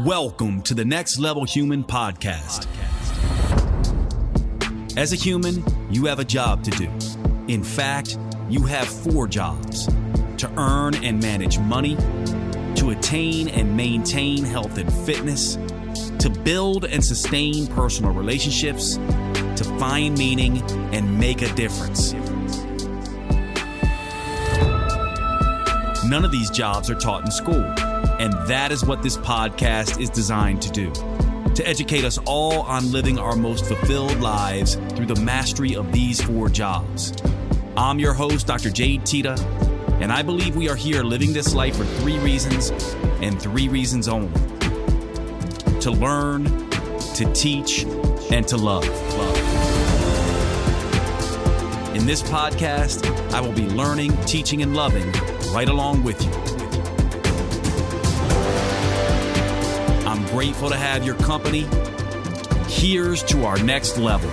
Welcome to the Next Level Human podcast. As a human, you have a job to do. In fact, you have 4 jobs: to earn and manage money, to attain and maintain health and fitness, to build and sustain personal relationships, to find meaning and make a difference. None of these jobs are taught in school, and that is what this podcast is designed to do: to educate us all on living our most fulfilled lives through the mastery of these 4 jobs. I'm your host, Dr. Jade Teta, and I believe we are here living this life for 3 reasons, and 3 reasons only: to learn, to teach, and to love. In this podcast, I will be learning, teaching, and loving right along with you. I'm grateful to have your company. Here's to our next level.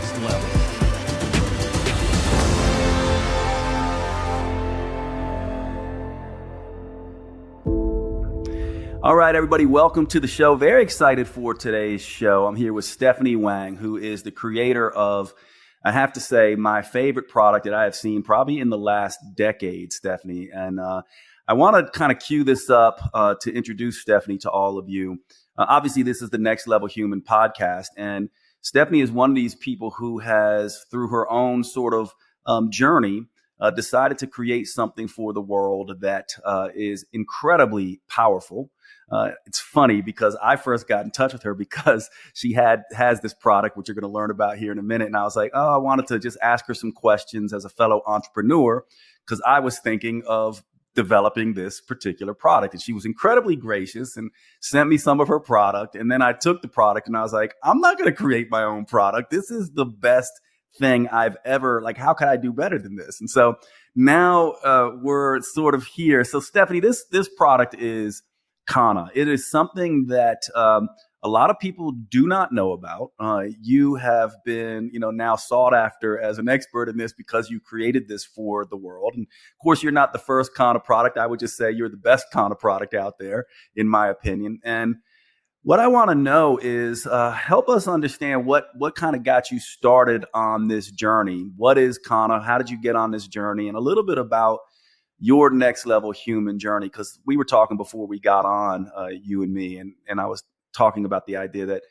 All right, everybody, welcome to the show. Very excited for today's show. I'm here with Stephanie Wang, who is the creator of, I have to say, my favorite product that I have seen probably in the last decade, Stephanie. And I want to kind of cue this up to introduce Stephanie to all of you. Obviously, this is the Next Level Human podcast. And Stephanie is one of these people who has, through her own sort of journey, decided to create something for the world that is incredibly powerful. It's funny because I first got in touch with her because she has this product, which you're going to learn about here in a minute. And I was like, I wanted to just ask her some questions as a fellow entrepreneur, because I was thinking of developing this particular product. And she was incredibly gracious and sent me some of her product. And then I took the product and I was like, I'm not going to create my own product. This is the best thing I've ever, how can I do better than this? And so now we're sort of here. So Stephanie, this product is Kanna. It is something that a lot of people do not know about. You have been, now sought after as an expert in this because you created this for the world. And of course, you're not the first Kanna product. I would just say you're the best Kanna product out there, in my opinion. And what I want to know is help us understand what kind of got you started on this journey. What is Kanna? How did you get on this journey? And a little bit about your next level human journey, because we were talking before we got on, you and me, and I was talking about the idea that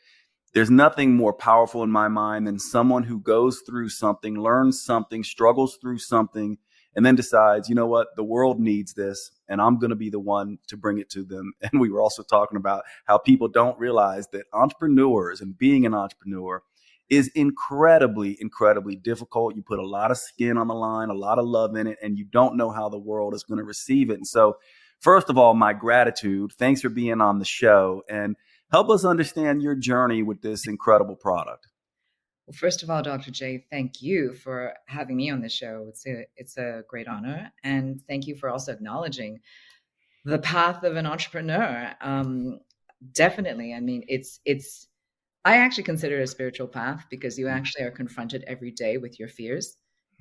there's nothing more powerful in my mind than someone who goes through something, learns something, struggles through something, and then decides, you know what, the world needs this, and I'm going to be the one to bring it to them. And we were also talking about how people don't realize that entrepreneurs and being an entrepreneur is incredibly, incredibly difficult. You put a lot of skin on the line, a lot of love in it, and you don't know how the world is going to receive it. And so, first of all, my gratitude. Thanks for being on the show, and help us understand your journey with this incredible product. Well, first of all, Dr. J, thank you for having me on the show. It's a great honor. And thank you for also acknowledging the path of an entrepreneur. Definitely. I mean, I actually consider it a spiritual path because you actually are confronted every day with your fears,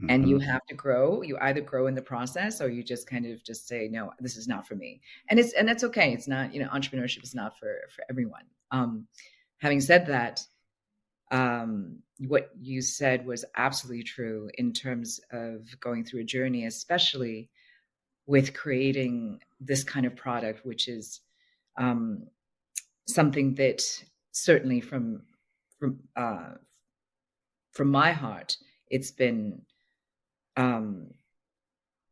and you have to grow. You either grow in the process or you just kind of just say, no, this is not for me. And that's okay. It's not, entrepreneurship is not for everyone. Having said that, what you said was absolutely true in terms of going through a journey, especially with creating this kind of product, which is something that certainly from my heart, it's been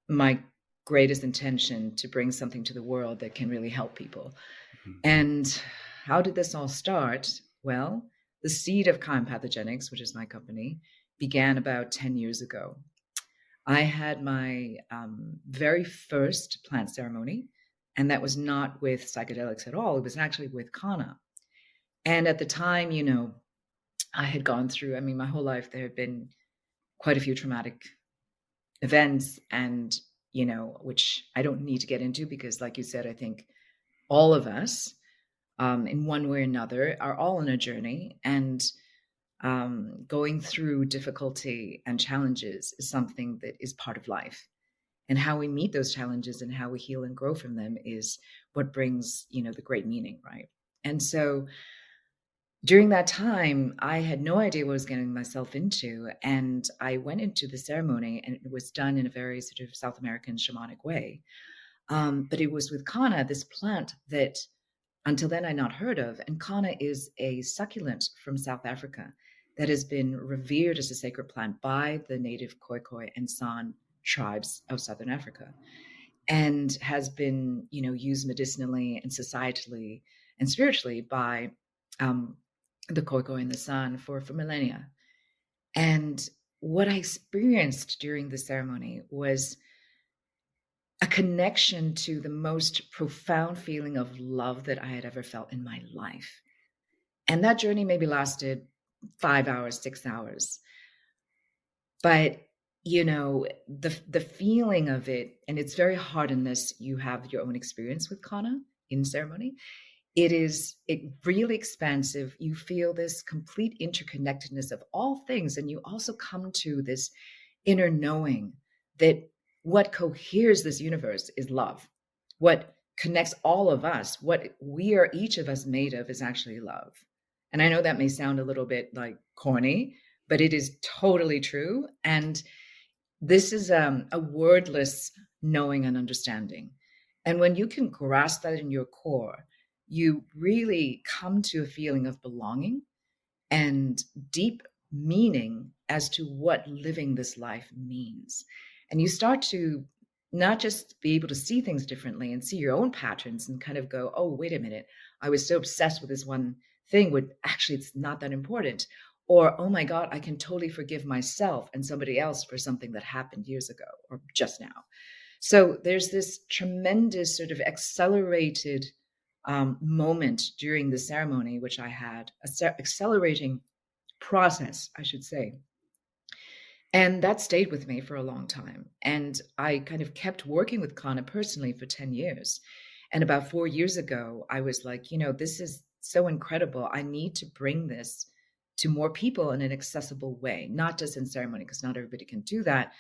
my greatest intention to bring something to the world that can really help people. Mm-hmm. And how did this all start? Well, the seed of Kanna Pathogenics, which is my company, began about 10 years ago. I had my very first plant ceremony, and that was not with psychedelics at all. It was actually with Kanna. And at the time, I had gone through, my whole life, there had been quite a few traumatic events and, which I don't need to get into because, like you said, I think all of us, in one way or another, are all on a journey, and going through difficulty and challenges is something that is part of life. And how we meet those challenges and how we heal and grow from them is what brings, the great meaning, right? And so during that time, I had no idea what I was getting myself into. And I went into the ceremony, and it was done in a very sort of South American shamanic way. But it was with Kanna, this plant that until then I'd not heard of. And Kanna is a succulent from South Africa that has been revered as a sacred plant by the native Khoikhoi and San tribes of Southern Africa, and has been, used medicinally and societally and spiritually by the Khoikhoi and the San for millennia. And what I experienced during the ceremony was a connection to the most profound feeling of love that I had ever felt in my life. And that journey maybe lasted 5 hours, 6 hours. But, the feeling of it, and it's very hard unless you have your own experience with Kanna in ceremony. It really expansive. You feel this complete interconnectedness of all things. And you also come to this inner knowing that what coheres this universe is love. What connects all of us, what we are each of us made of, is actually love. And I know that may sound a little bit like corny, but it is totally true. And this is a wordless knowing and understanding. And when you can grasp that in your core, you really come to a feeling of belonging and deep meaning as to what living this life means. And you start to not just be able to see things differently and see your own patterns and kind of go, oh, wait a minute, I was so obsessed with this one thing, actually it's not that important. Or, oh my God, I can totally forgive myself and somebody else for something that happened years ago or just now. So there's this tremendous sort of accelerated moment during the ceremony, which I had, accelerating process, I should say. And that stayed with me for a long time. And I kind of kept working with Kanna personally for 10 years. And about 4 years ago, I was like, this is so incredible. I need to bring this to more people in an accessible way, not just in ceremony, because not everybody can do that.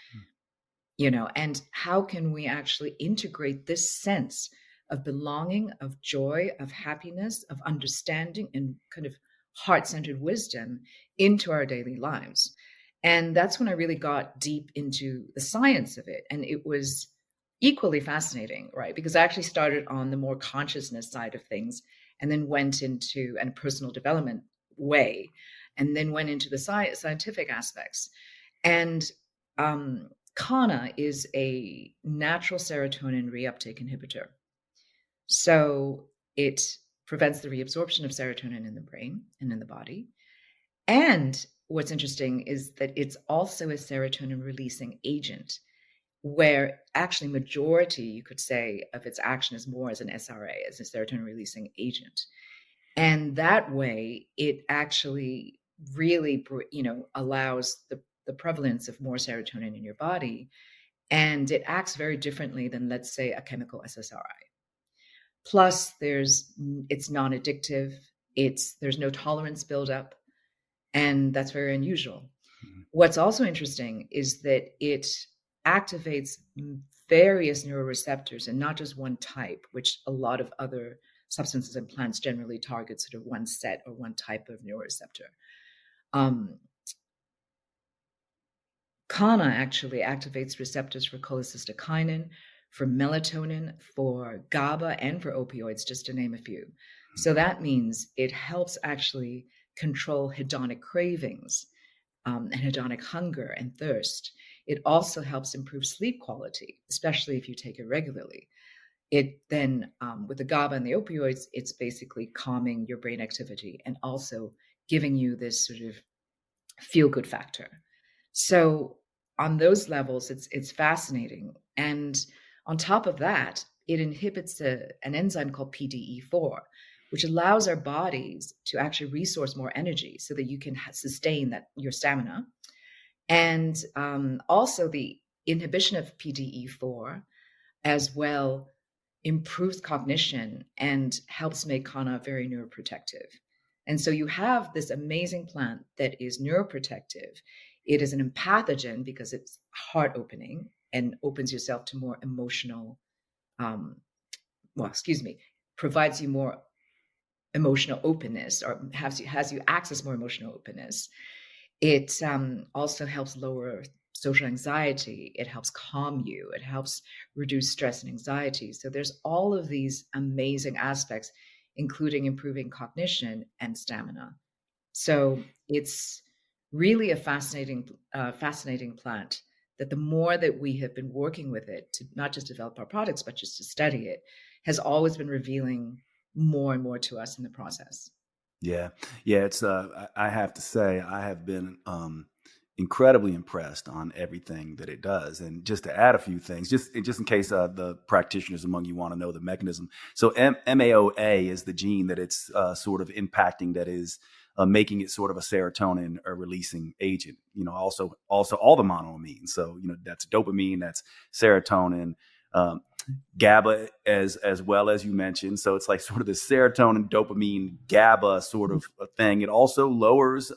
And how can we actually integrate this sense of belonging, of joy, of happiness, of understanding, and kind of heart-centered wisdom into our daily lives? And that's when I really got deep into the science of it. And it was equally fascinating, right? Because I actually started on the more consciousness side of things, and then went into a personal development way, and then went into the scientific aspects. And Kanna is a natural serotonin reuptake inhibitor. So it prevents the reabsorption of serotonin in the brain and in the body. And what's interesting is that it's also a serotonin releasing agent, where actually majority, you could say, of its action is more as an SRA, as a serotonin releasing agent. And that way, it actually really, allows the prevalence of more serotonin in your body. And it acts very differently than, let's say, a chemical SSRI. Plus, it's non-addictive. There's no tolerance buildup. And that's very unusual. Mm-hmm. What's also interesting is that it activates various neuroreceptors and not just one type, which a lot of other substances and plants generally target sort of one set or one type of neuroreceptor. Kanna actually activates receptors for cholecystokinin, for melatonin, for GABA, and for opioids, just to name a few. So that means it helps actually control hedonic cravings and hedonic hunger and thirst. It also helps improve sleep quality, especially if you take it regularly. It then, with the GABA and the opioids, it's basically calming your brain activity and also giving you this sort of feel-good factor. So on those levels, it's fascinating. And on top of that, it inhibits an enzyme called PDE4, which allows our bodies to actually resource more energy so that you can sustain your stamina. And also the inhibition of PDE4 as well improves cognition and helps make Kanna very neuroprotective. And so you have this amazing plant that is neuroprotective. It is an empathogen because it's heart opening and opens yourself to more emotional, provides you more emotional openness, or has you access more emotional openness. It also helps lower social anxiety. It helps calm you. It helps reduce stress and anxiety. So there's all of these amazing aspects, including improving cognition and stamina. So it's really a fascinating plant that the more that we have been working with it to not just develop our products, but just to study it, has always been revealing more and more to us in the process. Yeah. Yeah. It's, I have to say, I have been, incredibly impressed on everything that it does. And just to add a few things, just in case the practitioners among you want to know the mechanism. So MAOA is the gene that it's sort of impacting, that is making it sort of a serotonin releasing agent. Also all the monoamines. So that's dopamine, that's serotonin. GABA as well, as you mentioned. So it's like sort of the serotonin, dopamine, GABA sort of a thing. It also lowers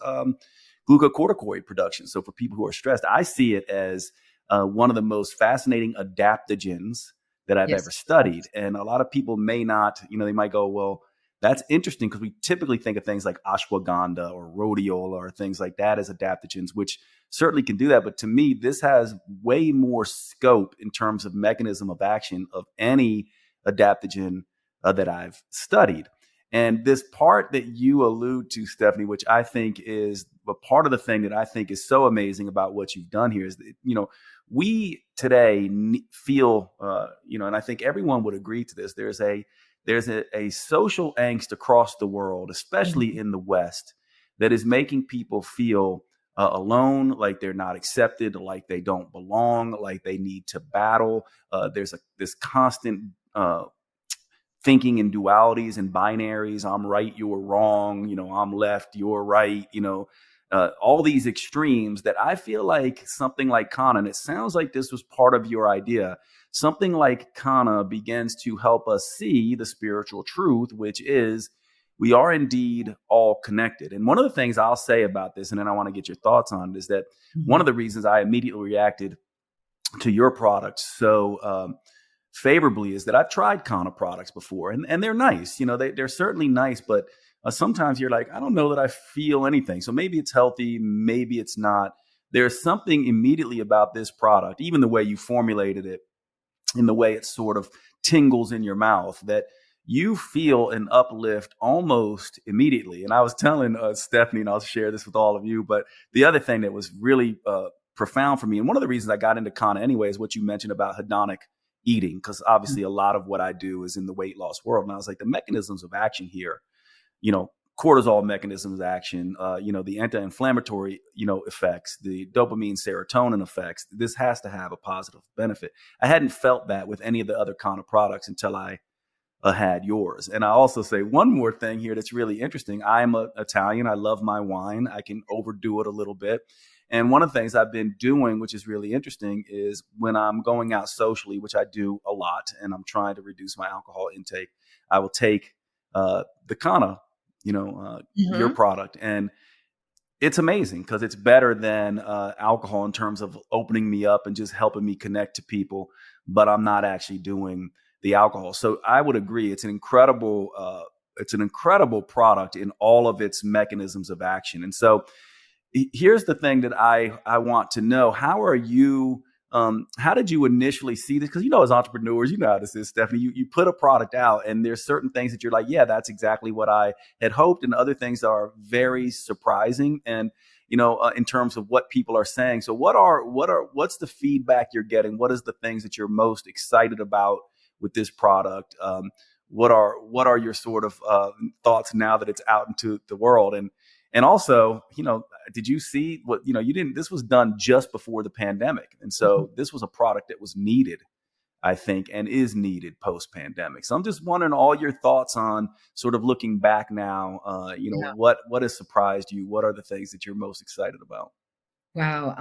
glucocorticoid production. So for people who are stressed, I see it as one of the most fascinating adaptogens that I've ever Yes. studied. And a lot of people may not, they might go, well, that's interesting, because we typically think of things like ashwagandha or rhodiola or things like that as adaptogens, which certainly can do that. But to me, this has way more scope in terms of mechanism of action of any adaptogen that I've studied. And this part that you allude to, Stephanie, which I think is a part of the thing that I think is so amazing about what you've done here, is that, we today feel, and I think everyone would agree to this. There's a social angst across the world, especially in the West, that is making people feel alone, like they're not accepted, like they don't belong, like they need to battle. There's this constant thinking in dualities and binaries. I'm right, you're wrong. I'm left, you're right. All these extremes that I feel like something like Kanna, and it sounds like this was part of your idea, something like Kanna begins to help us see the spiritual truth, which is we are indeed all connected. And one of the things I'll say about this, and then I want to get your thoughts on it, is that one of the reasons I immediately reacted to your product so favorably is that I've tried Kanna products before, and they're nice. They're certainly nice, but sometimes you're like, I don't know that I feel anything. So maybe it's healthy, maybe it's not. There's something immediately about this product, even the way you formulated it, in the way it sort of tingles in your mouth, that you feel an uplift almost immediately. And I was telling Stephanie, and I'll share this with all of you, but the other thing that was really profound for me, and one of the reasons I got into Kanna anyway, is what you mentioned about hedonic eating, because obviously a lot of what I do is in the weight loss world. And I was like, the mechanisms of action here, cortisol mechanisms of action, the anti-inflammatory, effects, the dopamine, serotonin effects, this has to have a positive benefit. I hadn't felt that with any of the other Kanna products until I had yours. And I also say one more thing here that's really interesting. I'm Italian. I love my wine. I can overdo it a little bit. And one of the things I've been doing, which is really interesting, is when I'm going out socially, which I do a lot, and I'm trying to reduce my alcohol intake, I will take the Kanna, your product. And it's amazing because it's better than alcohol in terms of opening me up and just helping me connect to people, but I'm not actually doing the alcohol. So I would agree. It's an incredible product in all of its mechanisms of action. And so here's the thing that I want to know. How did you initially see this? Because, as entrepreneurs, you know how this is, Stephanie. You put a product out, and there's certain things that you're like, yeah, that's exactly what I had hoped. And other things are very surprising. And, in terms of what people are saying. So what's the feedback you're getting? What is the things that you're most excited about with this product? What are your sort of thoughts now that it's out into the world? And also, did you see what, this was done just before the pandemic. And so this was a product that was needed, I think, and is needed post-pandemic. So I'm just wondering all your thoughts on sort of looking back now, Yeah. what has surprised you? What are the things that you're most excited about? Wow.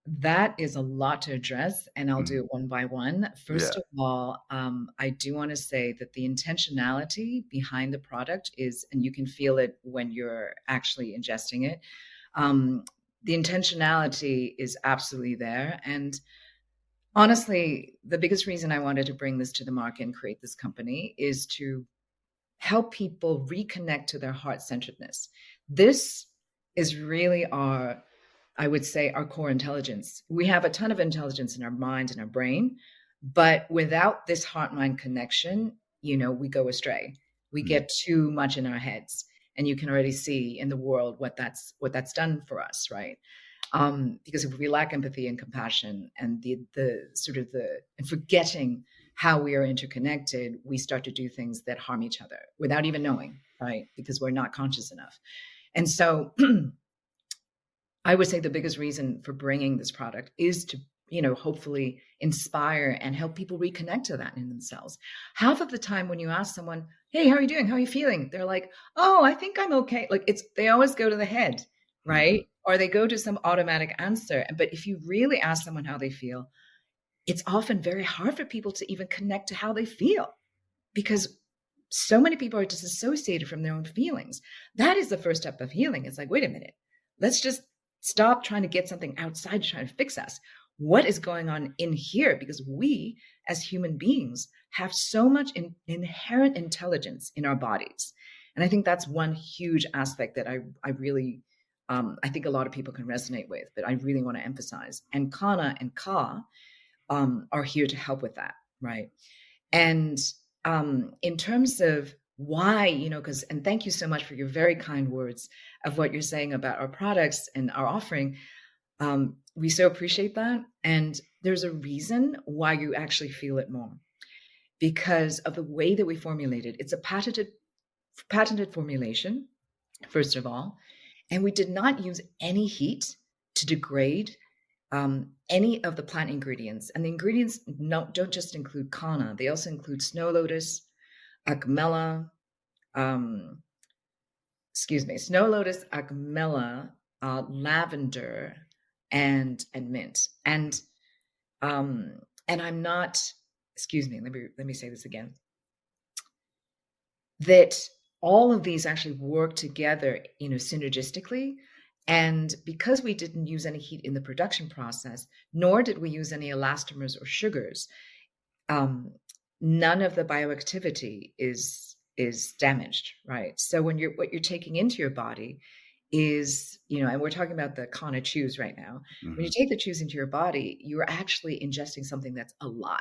That is a lot to address, and I'll do Mhm. it one by one. First Yeah. of all, I do want to say that the intentionality behind the product is, and you can feel it when you're actually ingesting it. Um, the intentionality is absolutely there. And honestly, the biggest reason I wanted to bring this to the market and create this company is to help people reconnect to their heart-centeredness. This is really I would say, our core intelligence. We have a ton of intelligence in our mind and our brain, but without this heart-mind connection, we go astray. We get too much in our heads, and you can already see in the world what that's done for us, right? Because if we lack empathy and compassion and and forgetting how we are interconnected, we start to do things that harm each other without even knowing, right? Because we're not conscious enough. And so I would say the biggest reason for bringing this product is to, hopefully inspire and help people reconnect to that in themselves. Half of the time when you ask someone, hey, how are you doing? How are you feeling? They're like, oh, I think I'm okay. Like they always go to the head, right? Or they go to some automatic answer. But if you really ask someone how they feel, it's often very hard for people to even connect to how they feel, because so many people are disassociated from their own feelings. That is the first step of healing. It's like, wait a minute, let's just stop trying to get something outside to try to fix us. What is going on in here? Because we, as human beings, have so much inherent intelligence in our bodies. And I think that's one huge aspect that I really, I think a lot of people can resonate with, but I really want to emphasize. And Kanna and Ka are here to help with that, right? And in terms of why, and thank you so much for your very kind words of what you're saying about our products and our offering. We so appreciate that. And there's a reason why you actually feel it more, because of the way that we formulate it. It's a patented formulation, first of all, and we did not use any heat to degrade any of the plant ingredients. And the ingredients don't just include Kanna, they also include snow lotus, acmella, lavender, and mint. And I'm not, let me say this again, that all of these actually work together, synergistically. And because we didn't use any heat in the production process, nor did we use any elastomers or sugars, none of the bioactivity is damaged, right? So what you're taking into your body is, and we're talking about the Kanna chews right now. Mm-hmm. When you take the chews into your body, you're actually ingesting something that's alive,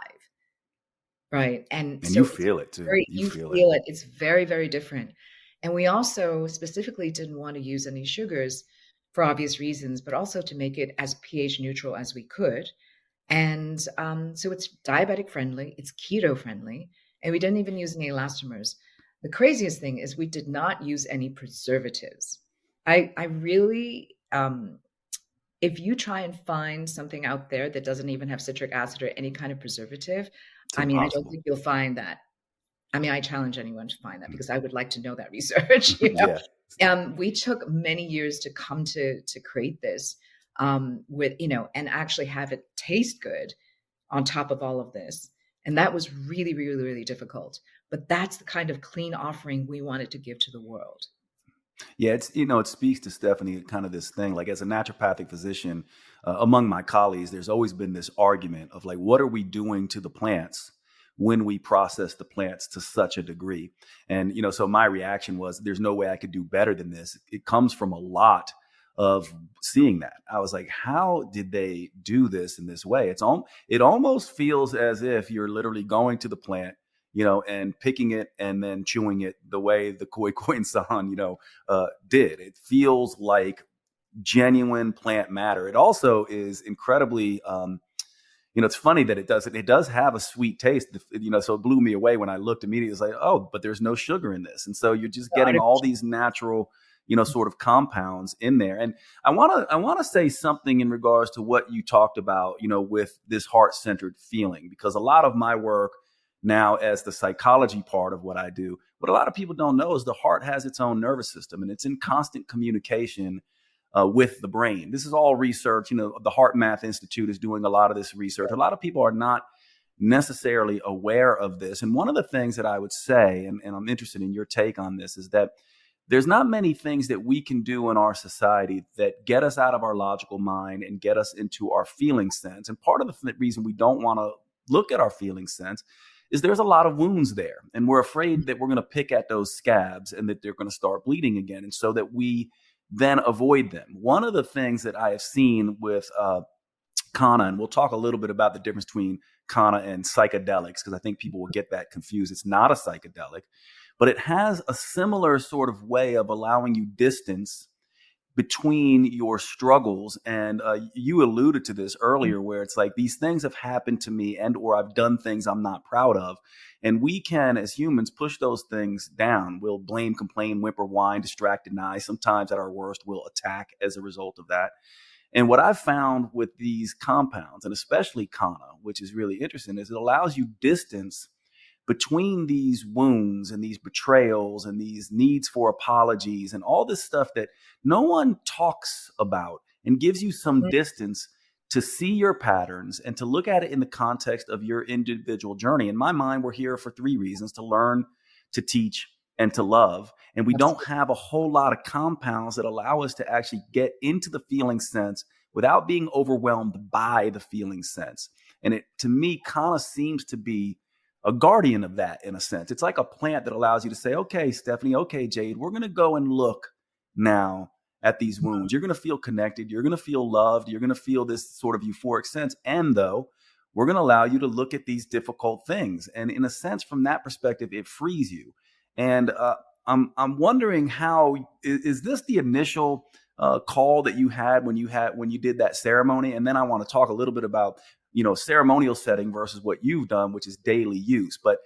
right? And so you feel it too. You feel it. It's very, very different. And we also specifically didn't want to use any sugars for obvious reasons, but also to make it as pH neutral as we could. And so it's diabetic-friendly, it's keto-friendly, and we didn't even use any elastomers. The craziest thing is we did not use any preservatives. I really, if you try and find something out there that doesn't even have citric acid or any kind of preservative, I don't think you'll find that. I challenge anyone to find that, because I would like to know that research. Yeah. We took many years to come to create this, with, and actually have it taste good on top of all of this. And that was really, really, really difficult. But that's the kind of clean offering we wanted to give to the world. Yeah, it's, it speaks to Stephanie, kind of this thing, like as a naturopathic physician, among my colleagues, there's always been this argument of like, what are we doing to the plants when we process the plants to such a degree? And, so my reaction was, there's no way I could do better than this. It comes from a lot of seeing that. I was like, how did they do this in this way? It almost feels as if you're literally going to the plant, and picking it and then chewing it the way the Koi San, did. It feels like genuine plant matter. It also is incredibly, it's funny that it does have a sweet taste, so it blew me away when I looked immediately. It's like, oh, but there's no sugar in this. And so you're just getting all these natural, sort of compounds in there. And I want to say something in regards to what you talked about, with this heart-centered feeling, because a lot of my work now, as the psychology part of what I do, what a lot of people don't know is the heart has its own nervous system, and it's in constant communication with the brain. This is all research. The Heart Math Institute is doing a lot of this research. A lot of people are not necessarily aware of this. And one of the things that I would say, and I'm interested in your take on this, is that there's not many things that we can do in our society that get us out of our logical mind and get us into our feeling sense. And part of the reason we don't want to look at our feeling sense is there's a lot of wounds there. And we're afraid that we're going to pick at those scabs and that they're going to start bleeding again. And so that we then avoid them. One of the things that I have seen with Kanna, and we'll talk a little bit about the difference between Kanna and psychedelics, because I think people will get that confused. It's not a psychedelic, but it has a similar sort of way of allowing you distance between your struggles. And you alluded to this earlier, where it's like these things have happened to me and or I've done things I'm not proud of. And we can, as humans, push those things down. We'll blame, complain, whimper, whine, distract, deny. Sometimes at our worst, we'll attack as a result of that. And what I've found with these compounds, and especially Kanna, which is really interesting, is it allows you distance between these wounds and these betrayals and these needs for apologies and all this stuff that no one talks about, and gives you some distance to see your patterns and to look at it in the context of your individual journey. In my mind, we're here for three reasons: to learn, to teach, and to love. And we don't have a whole lot of compounds that allow us to actually get into the feeling sense without being overwhelmed by the feeling sense. And it, to me, Kanna seems to be a guardian of that in a sense. It's like a plant that allows you to say, okay, Stephanie, okay, Jade, we're going to go and look now at these wounds. You're going to feel connected. You're going to feel loved. You're going to feel this sort of euphoric sense. And though, we're going to allow you to look at these difficult things. And in a sense, from that perspective, it frees you. And I'm wondering, how is this the initial call that you had when you did that ceremony? And then I want to talk a little bit about, ceremonial setting versus what you've done, which is daily use. But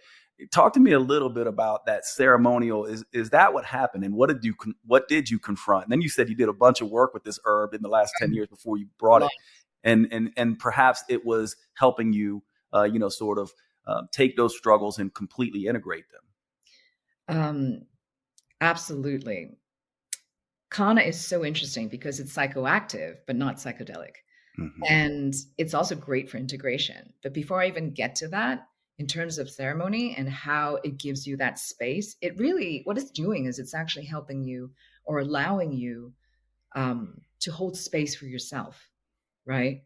talk to me a little bit about that ceremonial. Is that what happened? And what did you confront? And then you said you did a bunch of work with this herb in the last 10 years before you brought it. And perhaps it was helping you, take those struggles and completely integrate them. Absolutely. Kanna is so interesting because it's psychoactive, but not psychedelic. Mm-hmm. And it's also great for integration. But before I even get to that, in terms of ceremony and how it gives you that space, it really, what it's doing is it's actually helping you or allowing you to hold space for yourself, right?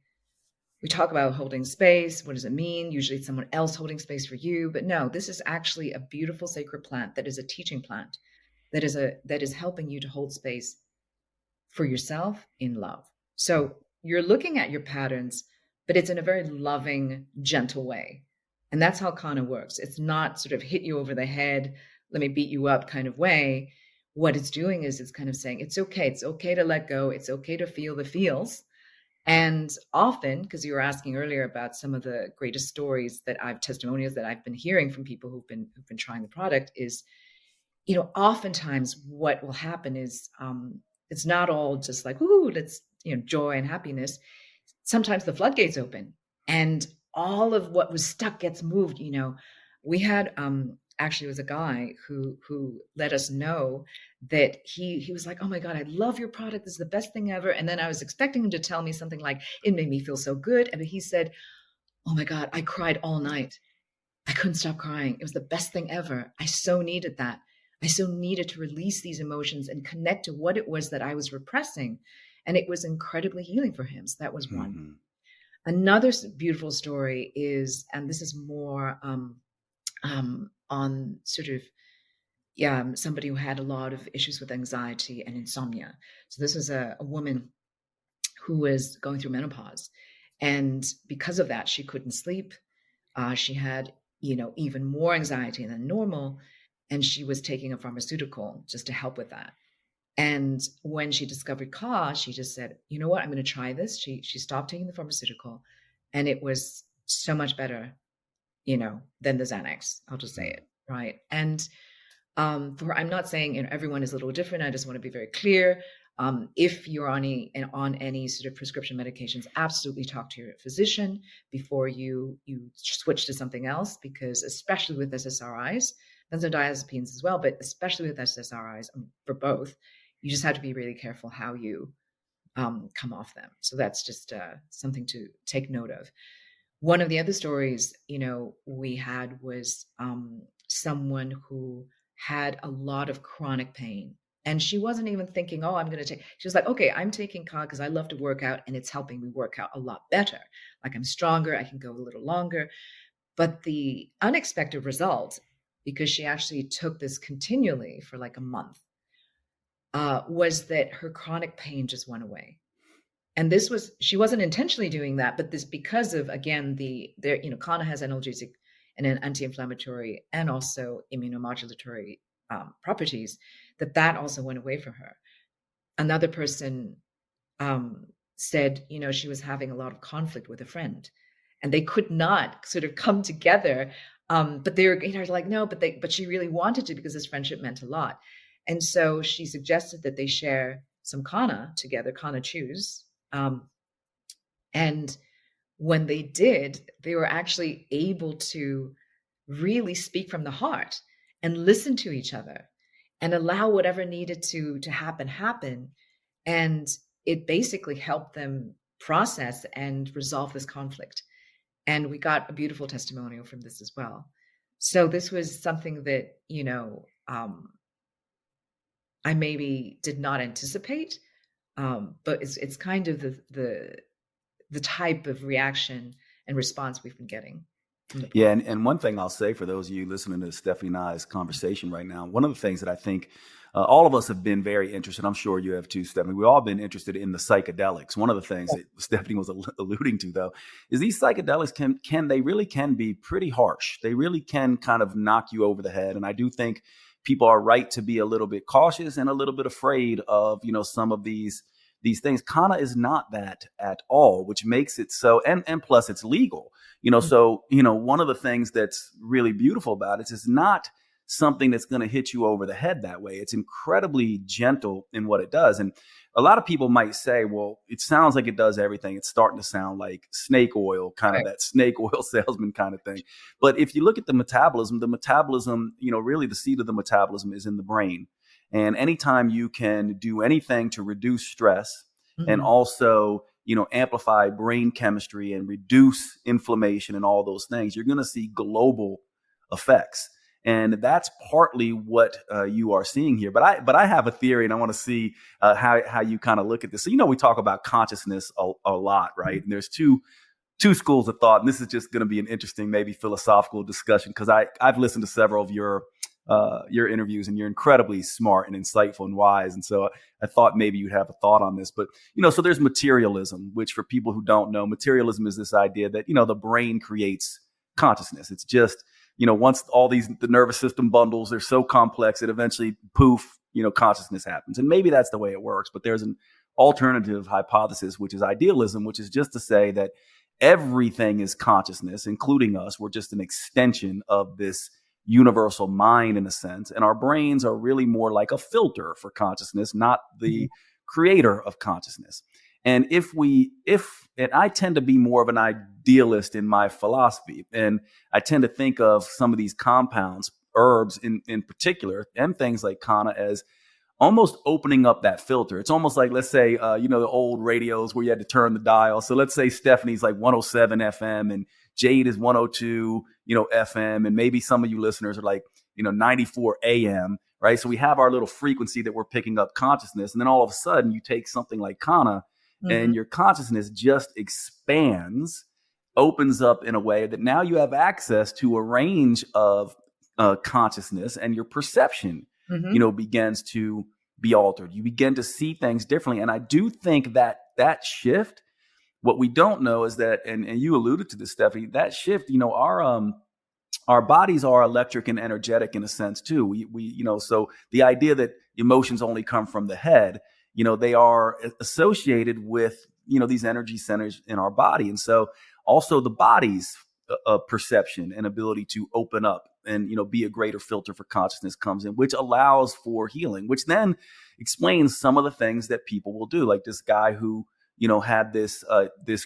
We talk about holding space. What does it mean? Usually it's someone else holding space for you. But no, this is actually a beautiful sacred plant that is a teaching plant that is helping you to hold space for yourself in love. So you're looking at your patterns, but it's in a very loving, gentle way. And that's how Kanna works. It's not sort of hit you over the head, let me beat you up kind of way. What it's doing is it's kind of saying, it's okay. It's okay to let go. It's okay to feel the feels. And often, because you were asking earlier about some of the greatest stories testimonials that I've been hearing from people who've been trying the product is, oftentimes what will happen is it's not all just like, ooh, let's, joy and happiness. Sometimes the floodgates open and all of what was stuck gets moved. We had actually, it was a guy who let us know that he was like, oh my God, I love your product. This is the best thing ever. And then I was expecting him to tell me something like, it made me feel so good. And he said, oh my God, I cried all night. I couldn't stop crying. It was the best thing ever. I so needed that. I so needed to release these emotions and connect to what it was that I was repressing. And it was incredibly healing for him. So that was one. Mm-hmm. Another beautiful story is, and this is more on sort of, somebody who had a lot of issues with anxiety and insomnia. So this was a woman who was going through menopause. And because of that, she couldn't sleep. She had, even more anxiety than normal. And she was taking a pharmaceutical just to help with that. And when she discovered Ka, she just said, you know what, I'm going to try this. She stopped taking the pharmaceutical, and it was so much better, than the Xanax. I'll just say it, right? And I'm not saying everyone is a little different. I just want to be very clear. If you're on any sort of prescription medications, absolutely talk to your physician before you switch to something else, because especially with SSRIs, benzodiazepines as well, but especially with SSRIs, for both, you just have to be really careful how you come off them. So that's just something to take note of. One of the other stories, we had was someone who had a lot of chronic pain. And she wasn't even thinking, oh, I'm going to take, she was like, okay, I'm taking Ka because I love to work out and it's helping me work out a lot better. Like I'm stronger, I can go a little longer. But the unexpected result, because she actually took this continually for like a month, was that her chronic pain just went away. And she wasn't intentionally doing that, but this, because of, again, Kanna has analgesic and an anti-inflammatory and also immunomodulatory properties, that also went away for her. Another person said, she was having a lot of conflict with a friend, and they could not sort of come together. But they were, like, no, but she really wanted to, because this friendship meant a lot. And so she suggested that they share some Kanna together, Kanna chews. And when they did, they were actually able to really speak from the heart and listen to each other and allow whatever needed to happen. And it basically helped them process and resolve this conflict. And we got a beautiful testimonial from this as well. So this was something that, I maybe did not anticipate, but it's kind of the type of reaction and response we've been getting. Yeah, and one thing I'll say for those of you listening to Stephanie and I's conversation right now, one of the things that I think all of us have been very interested, I'm sure you have too, Stephanie, we've all been interested in the psychedelics. One of the things that Stephanie was alluding to, though, is these psychedelics can be pretty harsh. They really can kind of knock you over the head. And I do think people are right to be a little bit cautious and a little bit afraid of, some of these things. Kanna is not that at all, which makes it so, and plus it's legal, so, one of the things that's really beautiful about it is it's not something that's going to hit you over the head that way. It's incredibly gentle in what it does. And a lot of people might say, well, it sounds like it does everything. It's starting to sound like snake oil, kind of that snake oil salesman kind of thing. But if you look at the metabolism, really the seat of the metabolism is in the brain. And anytime you can do anything to reduce stress and also, amplify brain chemistry and reduce inflammation and all those things, you're going to see global effects. And that's partly what you are seeing here. But I have a theory, and I want to see how you kind of look at this. So, we talk about consciousness a lot, right? And there's two schools of thought, and this is just going to be an interesting, maybe philosophical discussion, because I've listened to several of your interviews, and you're incredibly smart and insightful and wise. And so I thought maybe you'd have a thought on this. But, so there's materialism, which for people who don't know, materialism is this idea that, the brain creates consciousness. It's just, once all the nervous system bundles are so complex, it eventually, poof, consciousness happens. And maybe that's the way it works. But there's an alternative hypothesis, which is idealism, which is just to say that everything is consciousness, including us. We're just an extension of this universal mind, in a sense. And our brains are really more like a filter for consciousness, not the creator of consciousness. And and I tend to be more of an idealist in my philosophy. And I tend to think of some of these compounds, herbs in particular, and things like Kanna as almost opening up that filter. It's almost like, let's say, the old radios where you had to turn the dial. So let's say Stephanie's like 107 FM and Jade is 102, FM. And maybe some of you listeners are like, 94 AM, right? So we have our little frequency that we're picking up consciousness. And then all of a sudden you take something like Kanna and your consciousness just expands, opens up in a way that now you have access to a range of consciousness, and your perception, begins to be altered. You begin to see things differently. And I do think that shift, what we don't know is that, and you alluded to this, Stephanie, that shift, our bodies are electric and energetic in a sense too. We so the idea that emotions only come from the head, they are associated with, these energy centers in our body. And so also the body's perception and ability to open up and, be a greater filter for consciousness comes in, which allows for healing, which then explains some of the things that people will do. Like this guy who, had this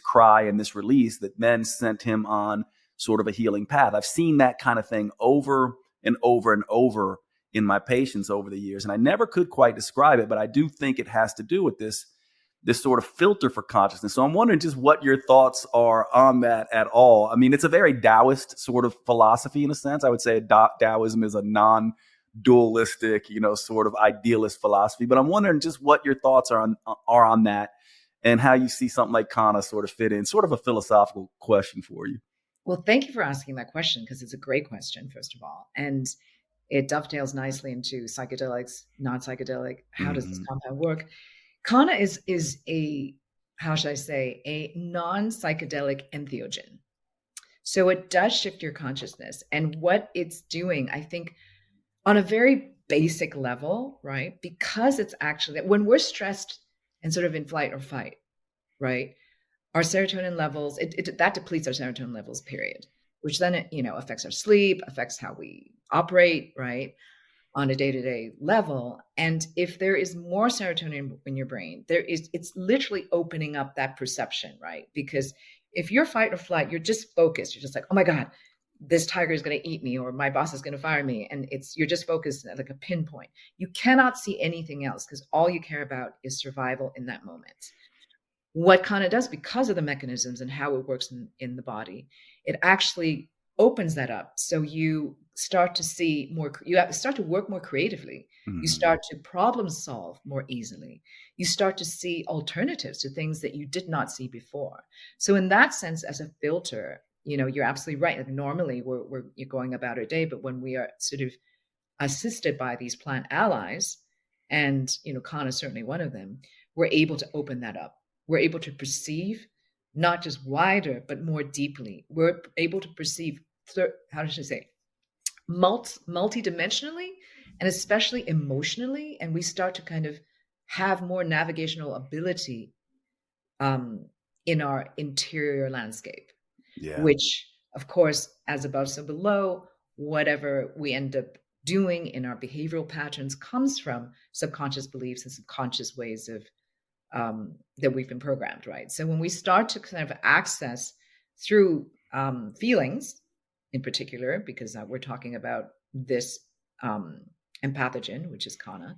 cry and this release that then sent him on sort of a healing path. I've seen that kind of thing over and over and over in my patients over the years. And I never could quite describe it, but I do think it has to do with this sort of filter for consciousness. So I'm wondering just what your thoughts are on that at all. I mean, it's a very Taoist sort of philosophy in a sense. I would say Taoism is a non-dualistic, sort of idealist philosophy. But I'm wondering just what your thoughts are on that, and how you see something like Kanna sort of fit in, sort of a philosophical question for you. Well, thank you for asking that question because it's a great question, first of all. And it dovetails nicely into psychedelics, non-psychedelic. How does this Mm-hmm. compound work? Kanna is a, how should I say, a non-psychedelic entheogen. So it does shift your consciousness. And what it's doing, I think, on a very basic level, right? Because it's actually that when we're stressed and sort of in flight or fight, right? Our serotonin levels, that depletes our serotonin levels, period, which then affects our sleep, affects how we operate, right? On a day-to-day level. And if there is more serotonin in your brain, it's literally opening up that perception, right? Because if you're fight or flight, you're just focused. You're just like, oh my God, this tiger is going to eat me, or my boss is going to fire me. And you're just focused at like a pinpoint. You cannot see anything else because all you care about is survival in that moment. What Kanna does, because of the mechanisms and how it works in the body, it actually opens that up. So you start to see more, start to work more creatively. You start to problem solve more easily. You start to see alternatives to things that you did not see before. So in that sense, as a filter, you're absolutely right. Like normally you're going about our day, but when we are sort of assisted by these plant allies, and Kanna is certainly one of them, we're able to open that up. We're able to perceive not just wider, but more deeply. We're able to perceive, how should I say, multidimensionally, and especially emotionally. And we start to kind of have more navigational ability in our interior landscape, which, of course, as above, so below, whatever we end up doing in our behavioral patterns comes from subconscious beliefs and subconscious ways of that we've been programmed, right? So when we start to kind of access through feelings in particular, because we're talking about this empathogen, which is Kanna,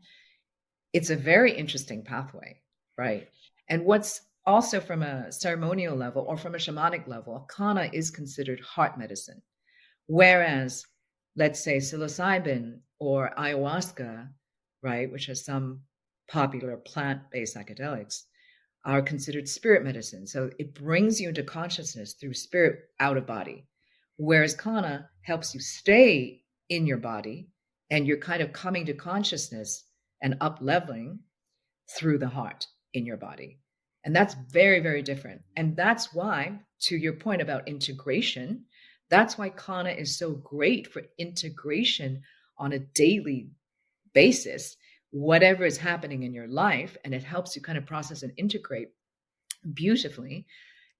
it's a very interesting pathway, right? And what's also from a ceremonial level or from a shamanic level, Kanna is considered heart medicine. Whereas, let's say psilocybin or ayahuasca, right, which are some popular plant-based psychedelics, are considered spirit medicine. So it brings you into consciousness through spirit out of body. Whereas Kanna helps you stay in your body and you're kind of coming to consciousness and up leveling through the heart in your body. And that's very, very different. And that's why, to your point about integration, that's why Kanna is so great for integration on a daily basis, whatever is happening in your life, and it helps you kind of process and integrate beautifully.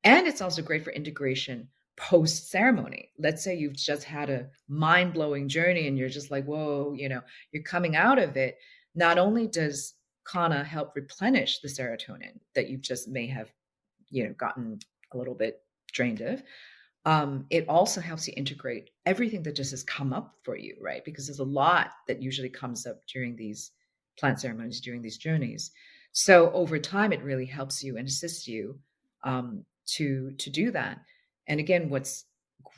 And it's also great for integration post ceremony. Let's say you've just had a mind-blowing journey and you're just like, whoa, you're coming out of it. Not only does Kanna help replenish the serotonin that you just may have, gotten a little bit drained of, it also helps you integrate everything that just has come up for you, right? Because there's a lot that usually comes up during these plant ceremonies, during these journeys. So over time, it really helps you and assists you to do that. And again, what's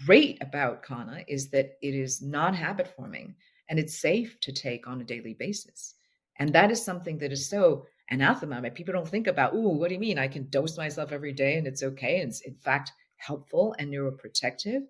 great about Kanna is that it is non-habit forming and it's safe to take on a daily basis. And that is something that is so anathema. People don't think about, what do you mean? I can dose myself every day and it's okay. And it's in fact helpful and neuroprotective.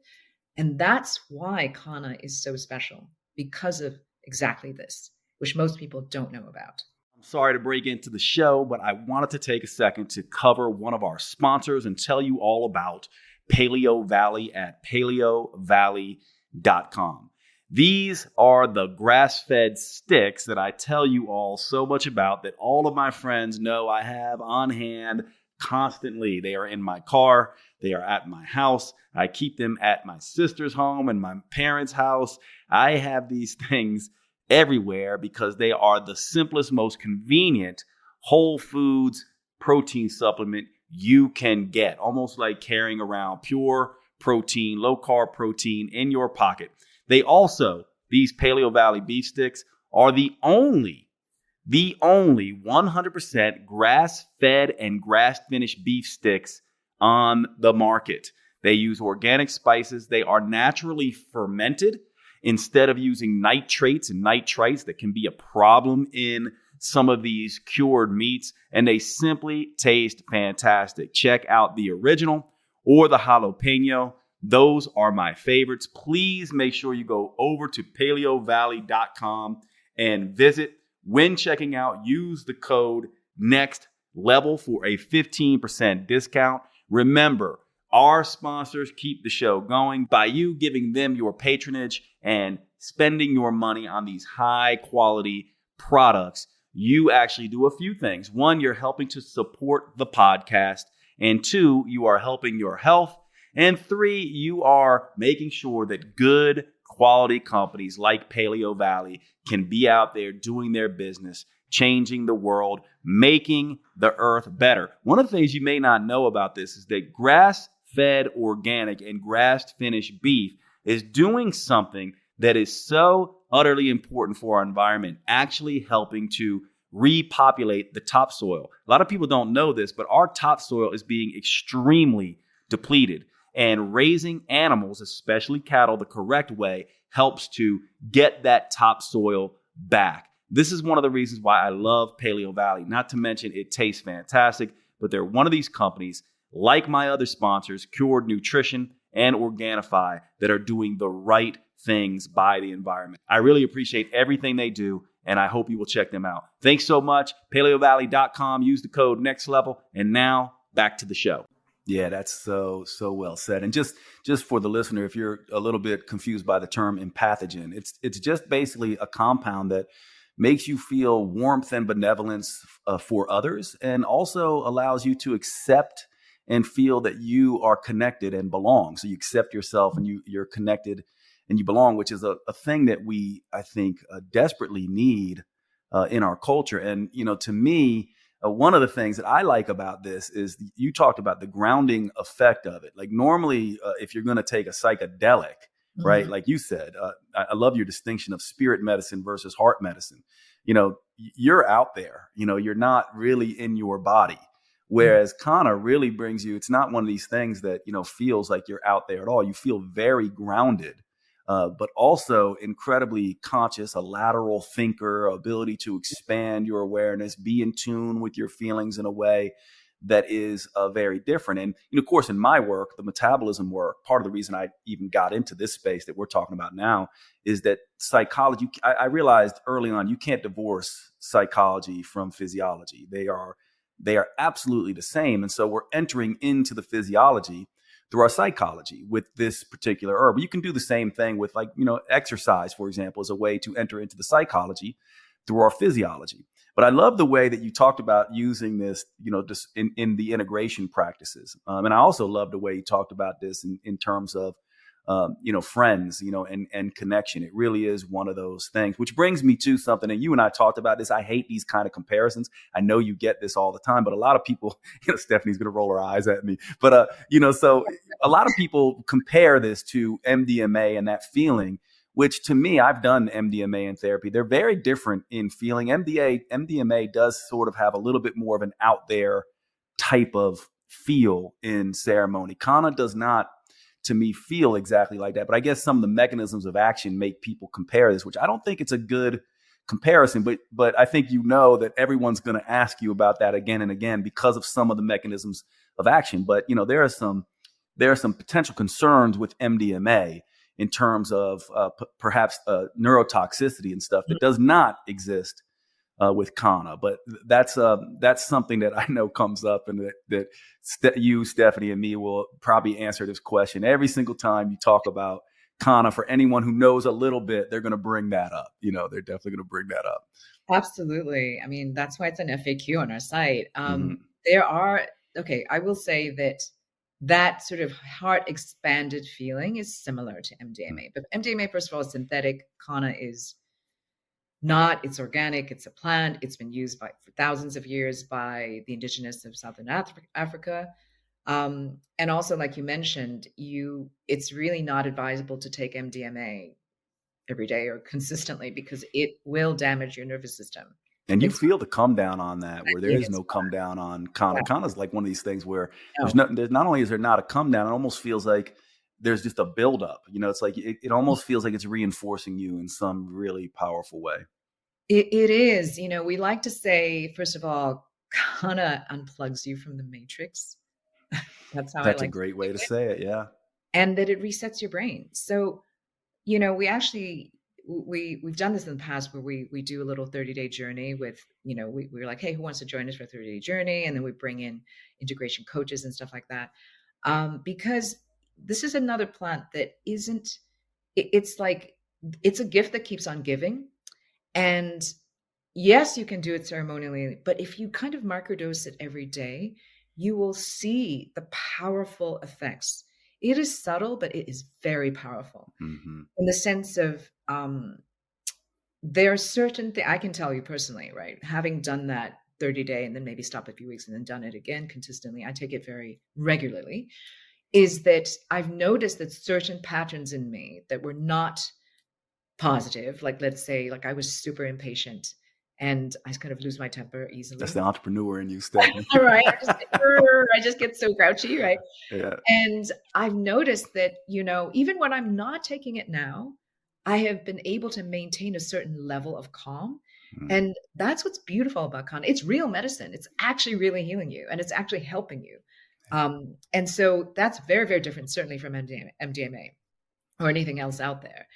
And that's why Kanna is so special, because of exactly this, which most people don't know about. I'm sorry to break into the show, but I wanted to take a second to cover one of our sponsors and tell you all about Paleo Valley at paleovalley.com. These are the grass-fed sticks that I tell you all so much about, that all of my friends know I have on hand constantly. They are in my car. They are at my house. I keep them at my sister's home and my parents' house. I have these things everywhere because they are the simplest, most convenient whole foods protein supplement you can get. Almost like carrying around pure protein, low carb protein in your pocket. They also, these Paleo Valley beef sticks, are the only 100% grass-fed and grass-finished beef sticks on the market. They use organic spices. They are naturally fermented instead of using nitrates and nitrites that can be a problem in some of these cured meats. And they simply taste fantastic. Check out the original or the jalapeno. Those are my favorites. Please make sure you go over to paleovalley.com and visit. When checking out, use the code NEXTLEVEL for a 15% discount. Remember, our sponsors keep the show going by you giving them your patronage and spending your money on these high quality products. You actually do a few things. One, you're helping to support the podcast. And two, you are helping your health. And three, you are making sure that good quality companies like Paleo Valley can be out there doing their business, changing the world, making the earth better. One of the things you may not know about this is that grass-fed organic and grass-finished beef is doing something that is so utterly important for our environment, actually helping to repopulate the topsoil. A lot of people don't know this, but our topsoil is being extremely depleted. And raising animals, especially cattle, the correct way helps to get that topsoil back. This is one of the reasons why I love Paleo Valley. Not to mention it tastes fantastic, but they're one of these companies, like my other sponsors, Cured Nutrition and Organifi, that are doing the right things by the environment. I really appreciate everything they do, and I hope you will check them out. Thanks so much. PaleoValley.com. Use the code NEXTLEVEL. And now back to the show. Yeah, that's so well said. And just for the listener, if you're a little bit confused by the term empathogen, it's just basically a compound that makes you feel warmth and benevolence for others, and also allows you to accept and feel that you are connected and belong. So you accept yourself and you're connected and you belong, which is a thing that we, I think, desperately need in our culture. And, to me, one of the things that I like about this is you talked about the grounding effect of it. Like normally, if you're going to take a psychedelic, right? Like you said, I love your distinction of spirit medicine versus heart medicine. You're out there, you're not really in your body. Whereas Kanna really brings you, it's not one of these things that, feels like you're out there at all. You feel very grounded, but also incredibly conscious, a lateral thinker, ability to expand your awareness, be in tune with your feelings in a way that is very different. And, of course, in my work, the metabolism work, part of the reason I even got into this space that we're talking about now is that psychology, I realized early on, you can't divorce psychology from physiology. They are absolutely the same. And so we're entering into the physiology through our psychology with this particular herb. You can do the same thing with exercise, for example, as a way to enter into the psychology through our physiology. But I love the way that you talked about using this, just in the integration practices. And I also love the way you talked about this in terms of, friends, and connection. It really is one of those things, which brings me to something. And you and I talked about this. I hate these kind of comparisons. I know you get this all the time, but a lot of people, Stephanie's going to roll her eyes at me. But, so a lot of people compare this to MDMA and that feeling, which to me, I've done MDMA in therapy. They're very different in feeling. MDMA does sort of have a little bit more of an out there type of feel in ceremony. Kanna does not, to me, feel exactly like that. But I guess some of the mechanisms of action make people compare this, which I don't think it's a good comparison. But I think that everyone's going to ask you about that again and again because of some of the mechanisms of action. But there are some potential concerns with MDMA in terms of perhaps neurotoxicity and stuff that does not exist with Kanna. But that's something that I know comes up, and that you, Stephanie, and me will probably answer this question every single time you talk about Kanna. For anyone who knows a little bit, they're going to bring that up. They're definitely going to bring that up. Absolutely. I mean, that's why it's an FAQ on our site. I will say that sort of heart expanded feeling is similar to MDMA. But MDMA, first of all, is synthetic. Kanna is not. It's organic. It's a plant. It's been used for thousands of years by the indigenous of Southern Africa. And also, like you mentioned, it's really not advisable to take MDMA every day or consistently because it will damage your nervous system. And you feel the come down on that, where there is no come down on Kanna. Kanna is like one of these things where there's not only is there not a come down, it almost feels like there's just a buildup. It's like it almost feels like it's reinforcing you in some really powerful way. It is. We like to say, first of all, Kanna unplugs you from the matrix. That's a great way to say it. Yeah. and that it resets your brain. So, we've done this in the past where we do a little 30-day journey with, we're like, hey, who wants to join us for a 30-day journey? And then we bring in integration coaches and stuff like that. Because this is another plant that isn't, it's like, it's a gift that keeps on giving. And yes, you can do it ceremonially, but if you kind of microdose it every day, you will see the powerful effects. It is subtle, but it is very powerful in the sense of there are certain things I can tell you personally, right? Having done that 30-day and then maybe stop a few weeks and then done it again consistently, I take it very regularly, is that I've noticed that certain patterns in me that were not positive, like let's say, like I was super impatient and I kind of lose my temper easily. That's the entrepreneur in you, Stephanie. Right. I just get so grouchy, right? Yeah. And I've noticed that, even when I'm not taking it now, I have been able to maintain a certain level of calm. And that's what's beautiful about Kanna. It's real medicine. It's actually really healing you and it's actually helping you. And so that's very, very different, certainly from MDMA or anything else out there.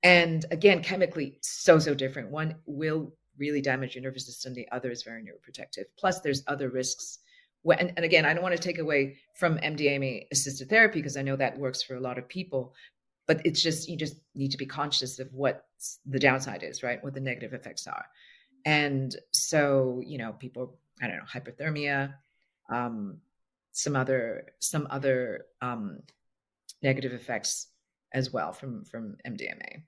And again, chemically, so different. One will really damage your nervous system. The other is very neuroprotective. Plus, there's other risks. And again, I don't want to take away from MDMA assisted therapy because I know that works for a lot of people. But it's just, you just need to be conscious of what the downside is, right? What the negative effects are. And so, people, I don't know, hypothermia, some other negative effects as well from MDMA.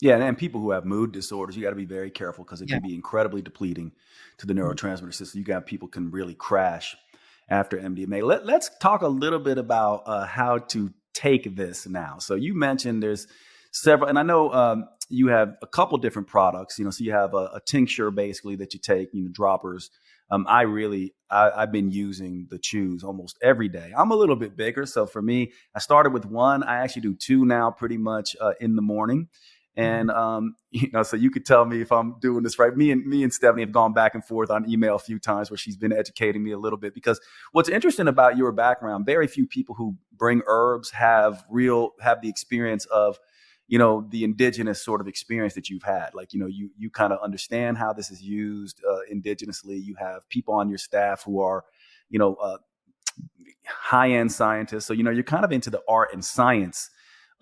Yeah, and people who have mood disorders, you got to be very careful because it can be incredibly depleting to the neurotransmitter system. You got people can really crash after MDMA. Let's talk a little bit about how to take this now. So you mentioned there's several, and I know you have a couple different products. So you have a tincture basically that you take, droppers. I've been using the chews almost every day. I'm a little bit bigger, so for me, I started with one. I actually do two now, pretty much in the morning. And, so you could tell me if I'm doing this right. Me and Stephanie have gone back and forth on email a few times where she's been educating me a little bit, because what's interesting about your background, very few people who bring herbs have the experience of, the indigenous sort of experience that you've had. Like, you kind of understand how this is used indigenously. You have people on your staff who are, high-end scientists. So, you're kind of into the art and science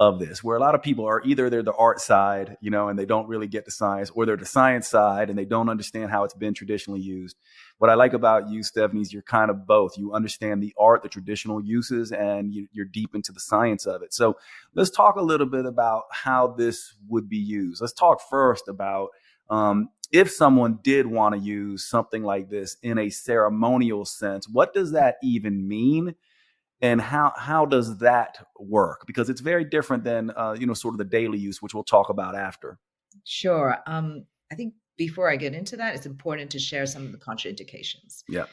of this, where a lot of people are either they're the art side, and they don't really get the science, or they're the science side and they don't understand how it's been traditionally used. What I like about you, Stephanie, is you're kind of both. You understand the art, the traditional uses, and you're deep into the science of it. So let's talk a little bit about how this would be used. Let's talk first about if someone did want to use something like this in a ceremonial sense, what does that even mean? And how does that work? Because it's very different than, sort of the daily use, which we'll talk about after. Sure. I think before I get into that, it's important to share some of the contraindications. Yeah.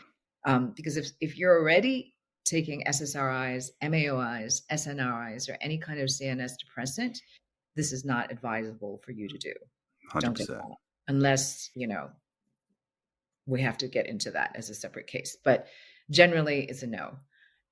Because if you're already taking SSRIs, MAOIs, SNRIs, or any kind of CNS depressant, this is not advisable for you to do. 100%. Don't do that. Unless, we have to get into that as a separate case. But generally, it's a no.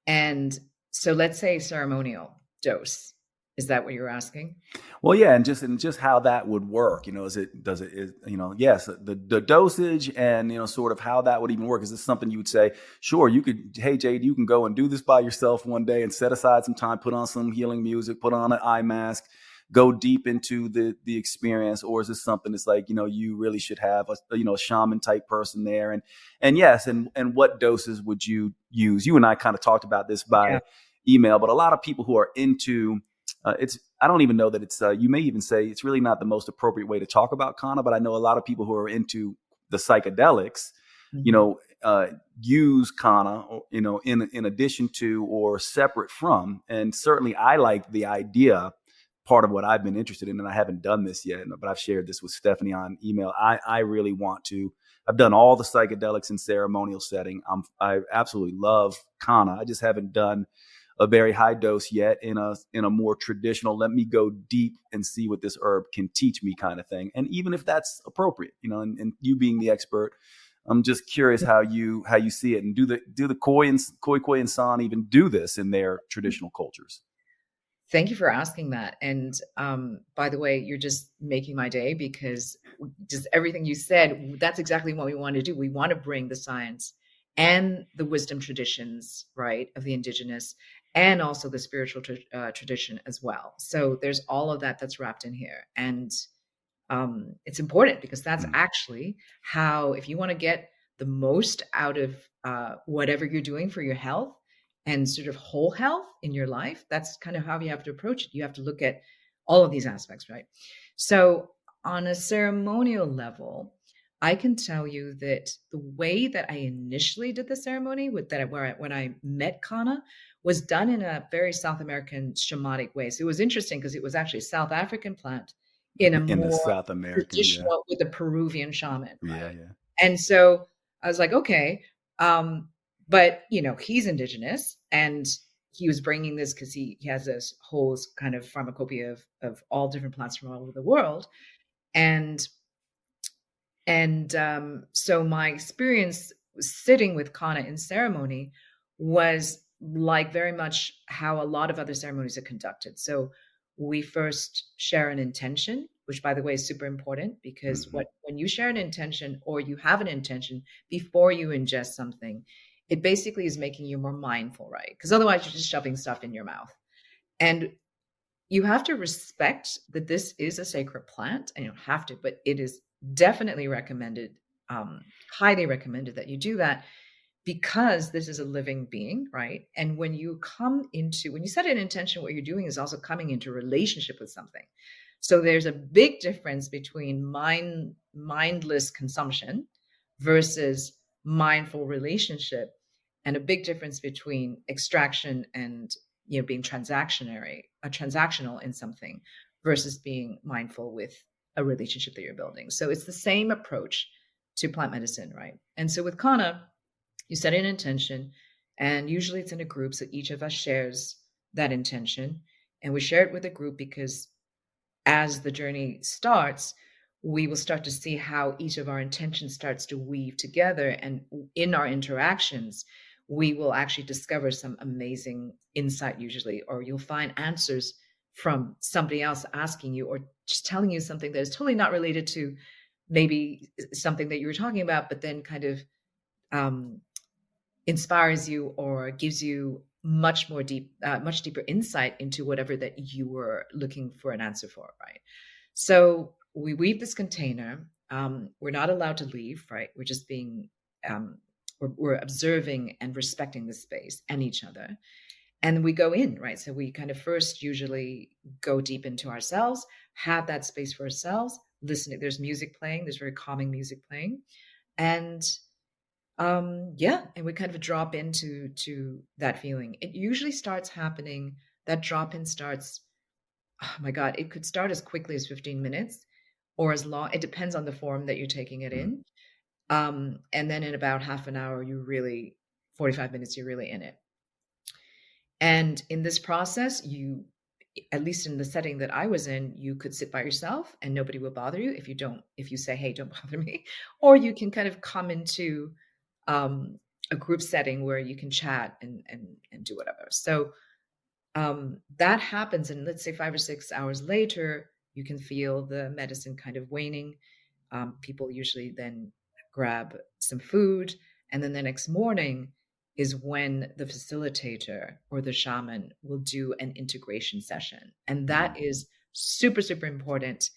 And so let's say ceremonial dose. Is that what you're asking? Well, yeah, and just how that would work, yes, the dosage and, sort of how that would even work. Is this something you would say, sure, hey, Jade, you can go and do this by yourself one day and set aside some time, put on some healing music, put on an eye mask, go deep into the experience? Or is this something that's like, you really should have a shaman type person there? And yes, and what doses would you use? You and I kind of talked about this by email, but a lot of people who are into I don't even know that it's, you may even say it's really not the most appropriate way to talk about Kanna, but I know a lot of people who are into the psychedelics, use Kanna, in addition to or separate from. And certainly I like the idea, part of what I've been interested in, and I haven't done this yet, but I've shared this with Stephanie on email. I really want to. I've done all the psychedelics in ceremonial setting. I absolutely love Kanna. I just haven't done a very high dose yet in a more traditional, let me go deep and see what this herb can teach me kind of thing. And even if that's appropriate, and you being the expert, I'm just curious how you see it. And do the Khoi and San even do this in their traditional cultures? Thank you for asking that. And by the way, you're just making my day, because just everything you said, that's exactly what we want to do. We want to bring the science and the wisdom traditions, right, of the indigenous, and also the spiritual tradition as well. So there's all of that that's wrapped in here. And it's important, because that's Mm. actually how, if you want to get the most out of whatever you're doing for your health and sort of whole health in your life, that's kind of how you have to approach it. You have to look at all of these aspects, right? So, on a ceremonial level, I can tell you that the way that I initially did the ceremony with that, when I met Kanna, was done in a very South American shamanic way. So it was interesting, because it was actually a South African plant in a In the more South American, yeah. traditional, with a Peruvian shaman, Yeah, right? yeah. And so I was like, okay, but he's indigenous, and he was bringing this because he has this whole kind of pharmacopoeia of all different plants from all over the world, and so my experience sitting with Kanna in ceremony was like very much how a lot of other ceremonies are conducted. So we first share an intention, which by the way is super important, because Hmm. when you share an intention, or you have an intention before you ingest something, it basically is making you more mindful, right? Because otherwise you're just shoving stuff in your mouth. And you have to respect that this is a sacred plant, and you don't have to, but it is definitely recommended, highly recommended, that you do that, because this is a living being, right? And when you set an intention, what you're doing is also coming into relationship with something. So there's a big difference between mindless consumption versus mindful relationship, and a big difference between extraction and being transactional in something, versus being mindful with a relationship that you're building. So it's the same approach to plant medicine, right? And so with Kanna, you set an intention, and usually it's in a group. So each of us shares that intention, and we share it with a group, because as the journey starts, we will start to see how each of our intentions starts to weave together. And in our interactions, we will actually discover some amazing insight, usually, or you'll find answers from somebody else asking you, or just telling you something that is totally not related to maybe something that you were talking about, but then kind of um, inspires you, or gives you much deeper insight into whatever that you were looking for an answer for, right? So we weave this container. We're not allowed to leave, right? We're just being, we're observing and respecting the space and each other. And we go in, right? So we kind of first usually go deep into ourselves, have that space for ourselves, listening. There's music playing, there's very calming music playing. And yeah, and we kind of drop into that feeling. It usually starts happening, that drop in starts, oh my God, it could start as quickly as 15 minutes, or as long, it depends on the form that you're taking it Mm. in. And then in about half an hour, 45 minutes, you're really in it. And in this process, at least in the setting that I was in, you could sit by yourself and nobody will bother you if you say, hey, don't bother me. Or you can kind of come into a group setting where you can chat and do whatever. So that happens, and let's say 5 or 6 hours later, you can feel the medicine kind of waning. People usually then grab some food, and then the next morning is when the facilitator or the shaman will do an integration session. And that Mm. is super, super important,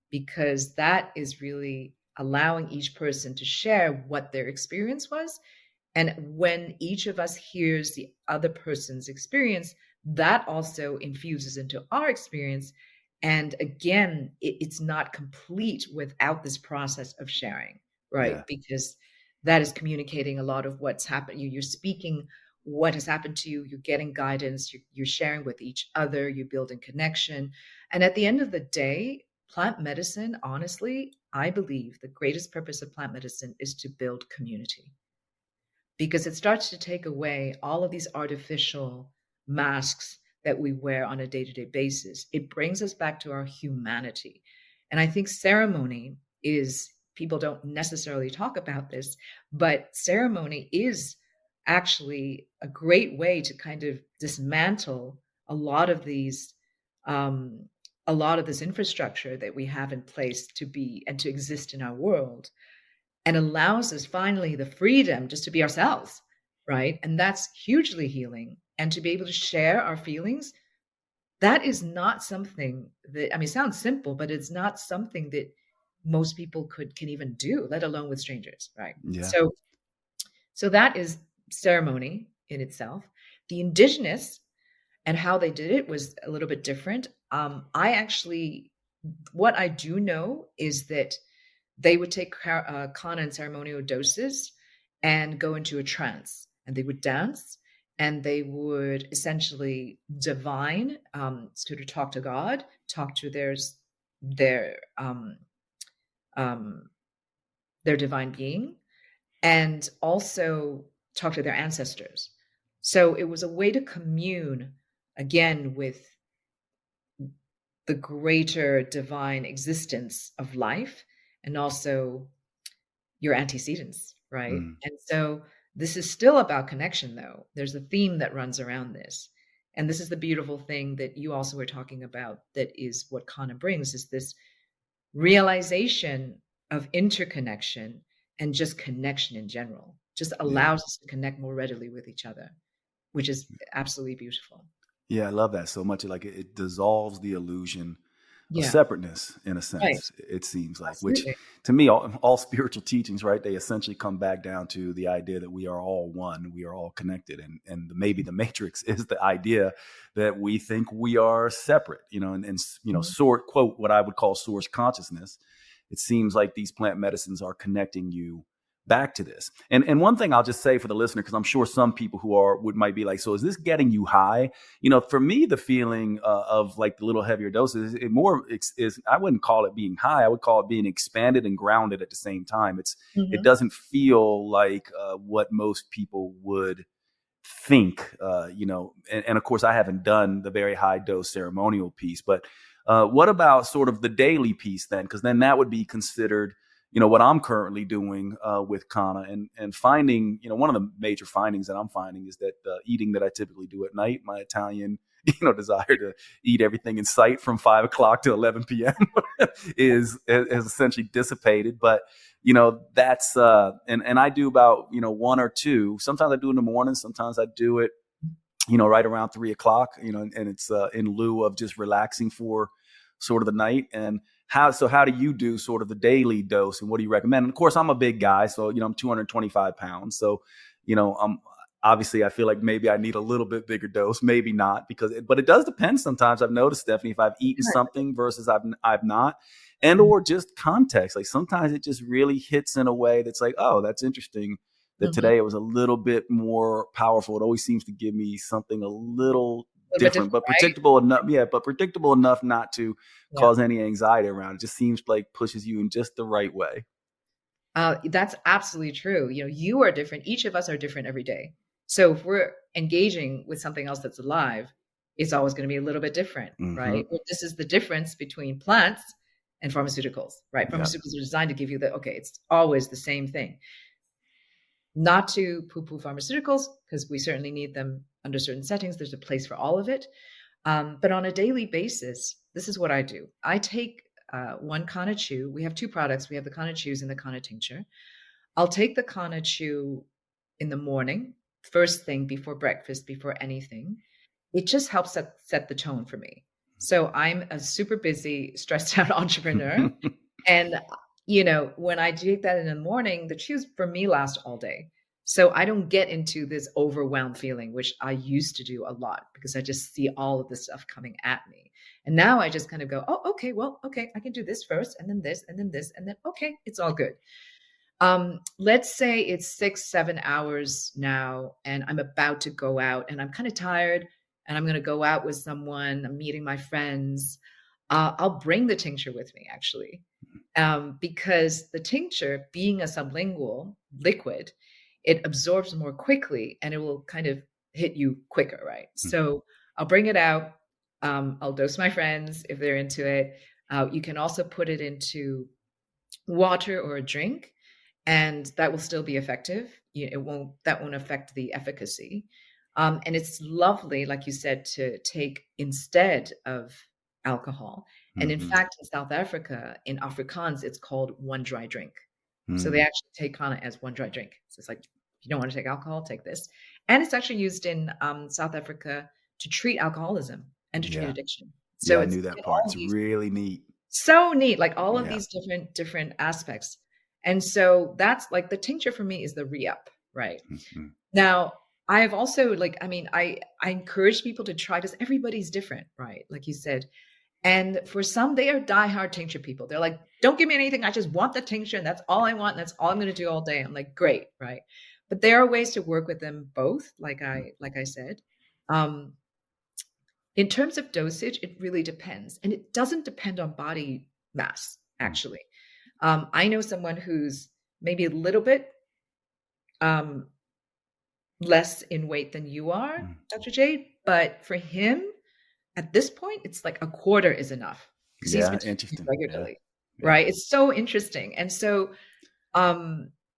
because that is really allowing each person to share what their experience was. And when each of us hears the other person's experience, that also infuses into our experience. And again, it's not complete without this process of sharing, right? Yeah. Because that is communicating a lot of what's happened. You're speaking what has happened to you, you're getting guidance, you're sharing with each other, you're building connection. And at the end of the day, plant medicine, honestly, I believe the greatest purpose of plant medicine is to build community, because it starts to take away all of these artificial masks that we wear on a day-to-day basis. It brings us back to our humanity. And I think ceremony is, people don't necessarily talk about this, but ceremony is actually a great way to kind of dismantle a lot of these a lot of this infrastructure that we have in place to be and to exist in our world, and allows us finally the freedom just to be ourselves, right? And that's hugely healing. And to be able to share our feelings, that is not something that, I mean, it sounds simple, but it's not something that most people can even do, let alone with strangers, right? Yeah. So that is ceremony in itself. The indigenous and how they did it was a little bit different. What I do know is that they would take Kanna and ceremonial doses and go into a trance, and they would dance, and they would essentially divine, sort of talk to God, talk to their divine being, and also talk to their ancestors. So it was a way to commune again with the greater divine existence of life, and also your antecedents, right? And so this is still about connection, though. There's a theme that runs around this. And this is the beautiful thing that you also were talking about, that is what Kanna brings, is this realization of interconnection and just connection in general. Just allows us to connect more readily with each other, which is absolutely beautiful. Yeah, I love that so much. Like it dissolves the illusion of Yeah, separateness in a sense, right. it seems like, which Absolutely. to me, all spiritual teachings, right, they essentially come back down to the idea that we are all one, we are all connected. And maybe the matrix is the idea that we think we are separate, and sort, quote, what I would call source consciousness. It seems like these plant medicines are connecting you back to this. And one thing I'll just say for the listener, because I'm sure some people might be like, so is this getting you high? For me, the feeling of like the little heavier doses, is I wouldn't call it being high. I would call it being expanded and grounded at the same time. It doesn't feel like what most people would think, and of course I haven't done the very high dose ceremonial piece, but what about sort of the daily piece then? Because then that would be considered, what I'm currently doing with Kanna, and finding, one of the major findings that I'm finding is that the eating that I typically do at night, my Italian, desire to eat everything in sight from 5 o'clock to 11 p.m. is essentially dissipated. But that's and I do about one or two. Sometimes I do it in the morning. Sometimes I do it right around 3 o'clock. And it's in lieu of just relaxing for sort of the night. And how do you do sort of the daily dose, and what do you recommend? And of course, I'm a big guy, so I'm 225 pounds. So I'm obviously, I feel like maybe I need a little bit bigger dose, maybe not, but it does depend. Sometimes I've noticed, Stephanie, if I've eaten something versus I've not, and or just context. Like sometimes it just really hits in a way that's like, oh, that's interesting. That today it was a little bit more powerful. It always seems to give me something a little different, but predictable enough. Yeah, but predictable enough not to cause any anxiety around. It just seems like pushes you in just the right way. That's absolutely true. You are different. Each of us are different every day. So if we're engaging with something else that's alive, it's always going to be a little bit different, right? Well, this is the difference between plants and pharmaceuticals, right? Pharmaceuticals are designed to give you it's always the same thing. Not to poo-poo pharmaceuticals, because we certainly need them under certain settings. There's a place for all of it. But on a daily basis, this is what I do. I take one Kanna chew. We have two products. We have the Kanna chews and the Kanna tincture. I'll take the Kanna chew in the morning, first thing before breakfast, before anything. It just helps set the tone for me. So I'm a super busy, stressed out entrepreneur. And, when I take that in the morning, the chews for me last all day. So I don't get into this overwhelmed feeling, which I used to do a lot because I just see all of this stuff coming at me. And now I just kind of go, oh, okay, I can do this first, and then this, and then this, and then, okay, it's all good. Let's say it's 6-7 hours now, and I'm about to go out, and I'm kind of tired, and I'm going to go out with someone. I'm meeting my friends. I'll bring the tincture with me, actually, because the tincture, being a sublingual liquid, it absorbs more quickly, and it will kind of hit you quicker, right? So I'll bring it out. I'll dose my friends if they're into it. You can also put it into water or a drink, and that will still be effective. That won't affect the efficacy. And it's lovely, like you said, to take instead of alcohol. And in Hmm. fact, in South Africa, in Afrikaans, it's called one dry drink. So they Mm. actually take Kanna as one dry drink. So it's like, if you don't want to take alcohol, take this. And it's actually used in South Africa to treat alcoholism and to treat Yeah. addiction. Yeah, So I it's knew that in part. all It's these really neat. so neat, like all of Yeah. these different aspects. And so that's like the tincture for me is the re-up, right? Mhm. Now, I have also like, I mean, I encourage people to try this. Everybody's different, right? Like you said. And for some, they are diehard tincture people. They're like, don't give me anything. I just want the tincture, and that's all I want, and that's all I'm going to do all day. I'm like, great, right? But there are ways to work with them both, like I said. Um, in terms of dosage, it really depends, and it doesn't depend on body mass. Mm. Actually, I know someone who's maybe a little bit um, less in weight than you are, Mm. Dr. Jade, but for him, at this point, it's like a quarter is enough because he's Yeah, been taking it interesting. Yeah. regularly, Yeah. right? It's so interesting. And so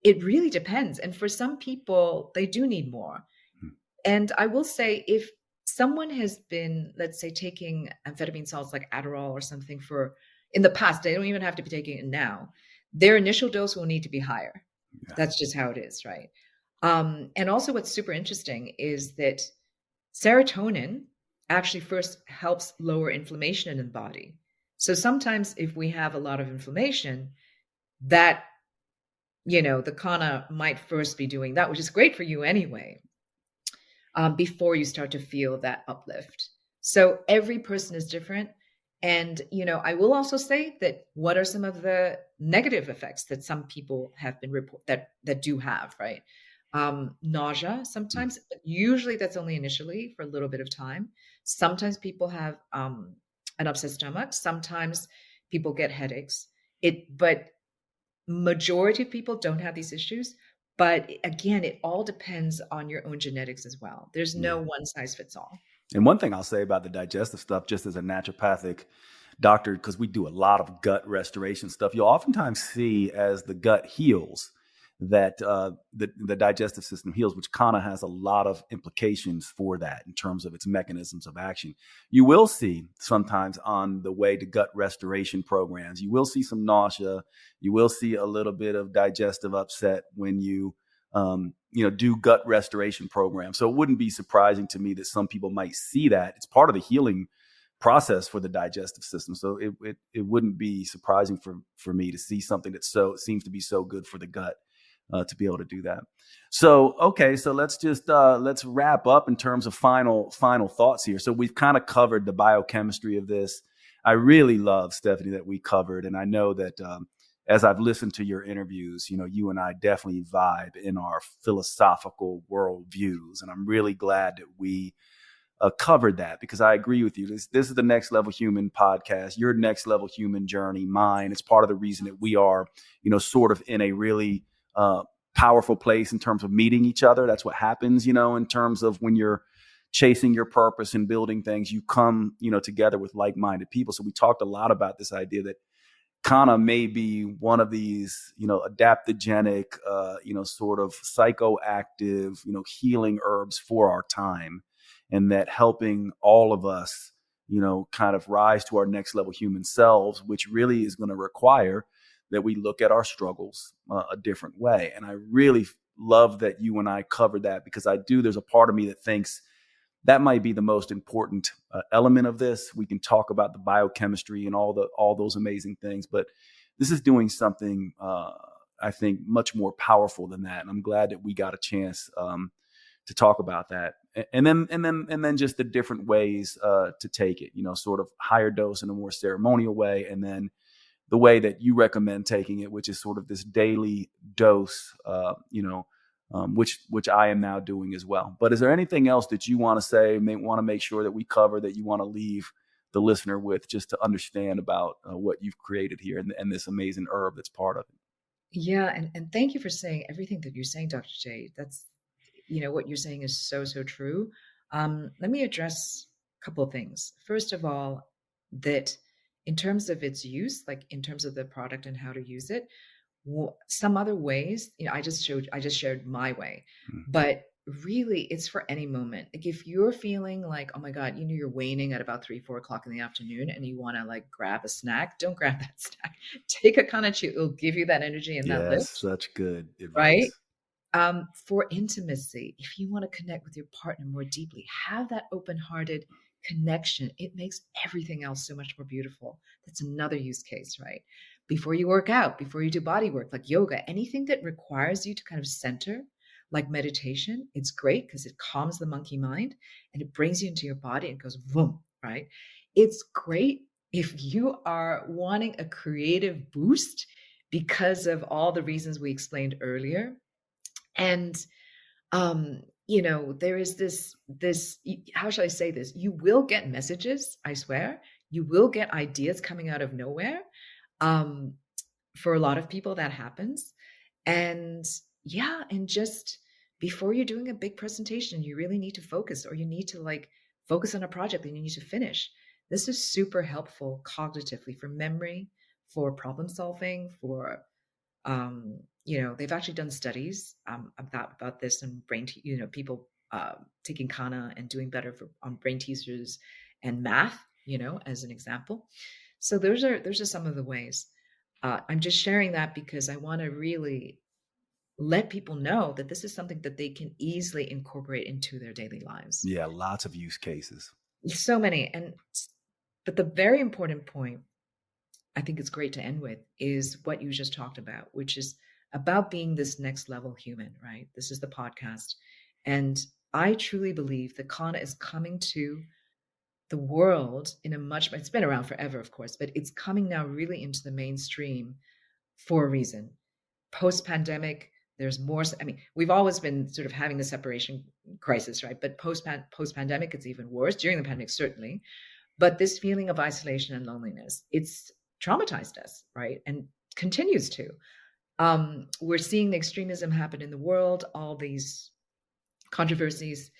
it really depends. And for some people, they do need more. Mm. And I will say, if someone has been, let's say, taking amphetamine salts like Adderall or something for in the past, they don't even have to be taking it now. Their initial dose will need to be higher. Yeah. That's just how it is, right? And also, what's super interesting is that serotonin actually first helps lower inflammation in the body. So sometimes, if we have a lot of inflammation, that the Kanna might first be doing that, which is great for you anyway, before you start to feel that uplift. So every person is different. And, I will also say that what are some of the negative effects that some people have been that do have, right? Nausea Mm. sometimes, but usually that's only initially for a little bit of time. Sometimes people have an upset stomach. Sometimes people get headaches. But majority of people don't have these issues. But again, it all depends on your own genetics as well. There's no Yeah. one size fits all. And one thing I'll say about the digestive stuff, just as a naturopathic doctor, because we do a lot of gut restoration stuff, you'll oftentimes see as the gut heals that the digestive system heals, which kind of has a lot of implications for that in terms of its mechanisms of action. You will see sometimes on the way to gut restoration programs, you will see some nausea, you will see a little bit of digestive upset when you do gut restoration programs. So it wouldn't be surprising to me that some people might see that. It's part of the healing process for the digestive system. So it wouldn't be surprising for me to see something that seems to be so good for the gut to be able to do that. So okay, so let's wrap up in terms of final thoughts here. So we've kind of covered the biochemistry of this. I really love, Stephanie, that we covered, and I know that as I've listened to your interviews, you and I definitely vibe in our philosophical worldviews. And I'm really glad that we covered that, because I agree with you. This is the Next Level Human podcast, your next level human journey, mine. It's part of the reason that we are, sort of in a really powerful place in terms of meeting each other. That's what happens, in terms of when you're chasing your purpose and building things, you come, together with like-minded people. So we talked a lot about this idea that Kanna may be one of these, adaptogenic, sort of psychoactive, healing herbs for our time, and that helping all of us, kind of rise to our next level human selves, which really is going to require that we look at our struggles a different way. And I really love that you and I covered that, because there's a part of me that thinks that might be the most important element of this. We can talk about the biochemistry and all those amazing things, but this is doing something I think much more powerful than that. And I'm glad that we got a chance to talk about that, and then just the different ways to take it. Sort of higher dose in a more ceremonial way, and then the way that you recommend taking it, which is sort of this daily dose. Which I am now doing as well. But is there anything else that you want to say, want to make sure that we cover, that you want to leave the listener with, just to understand about what you've created here and this amazing herb that's part of it? Yeah, and thank you for saying everything that you're saying, Dr. J. That's what you're saying is so, so true. Let me address a couple of things. First of all, that in terms of its use, like in terms of the product and how to use it, some other ways, I just shared my way, Mm. but really, it's for any moment. Like if you're feeling like, oh my God, you're waning at about 3, 4 o'clock in the afternoon and you want to like grab a snack, don't grab that snack. Take a Kanna chew. It'll give you that energy and that Yes, lift, such good right? advice. For intimacy, if you want to connect with your partner more deeply, have that open-hearted connection. It makes everything else so much more beautiful. That's another use case, right? Before you work out, before you do body work, like yoga, anything that requires you to kind of center, like meditation, it's great because it calms the monkey mind and it brings you into your body and goes boom, right? It's great if you are wanting a creative boost because of all the reasons we explained earlier. And there is this, how shall I say this? You will get messages, I swear. You will get ideas coming out of nowhere. For a lot of people that happens. And yeah, and just before you're doing a big presentation, you really need to focus, or you need to like focus on a project and you need to finish. This is super helpful cognitively for memory, for problem solving, for they've actually done studies about this and people taking Kanna and doing better on brain teasers and math, as an example. So those are some of the ways. I'm just sharing that because I want to really let people know that this is something that they can easily incorporate into their daily lives. Yeah, lots of use cases. So many. But the very important point I think it's great to end with is what you just talked about, which is about being this next level human, right? This is the podcast. And I truly believe that Kanna is coming to the world it's been around forever, of course, but it's coming now really into the mainstream for a reason. Post-pandemic, there's more, we've always been sort of having the separation crisis, right? But post-pandemic, it's even worse. During the pandemic, certainly. But this feeling of isolation and loneliness, it's traumatized us, right? And continues to. We're seeing the extremism happen in the world, all these controversies.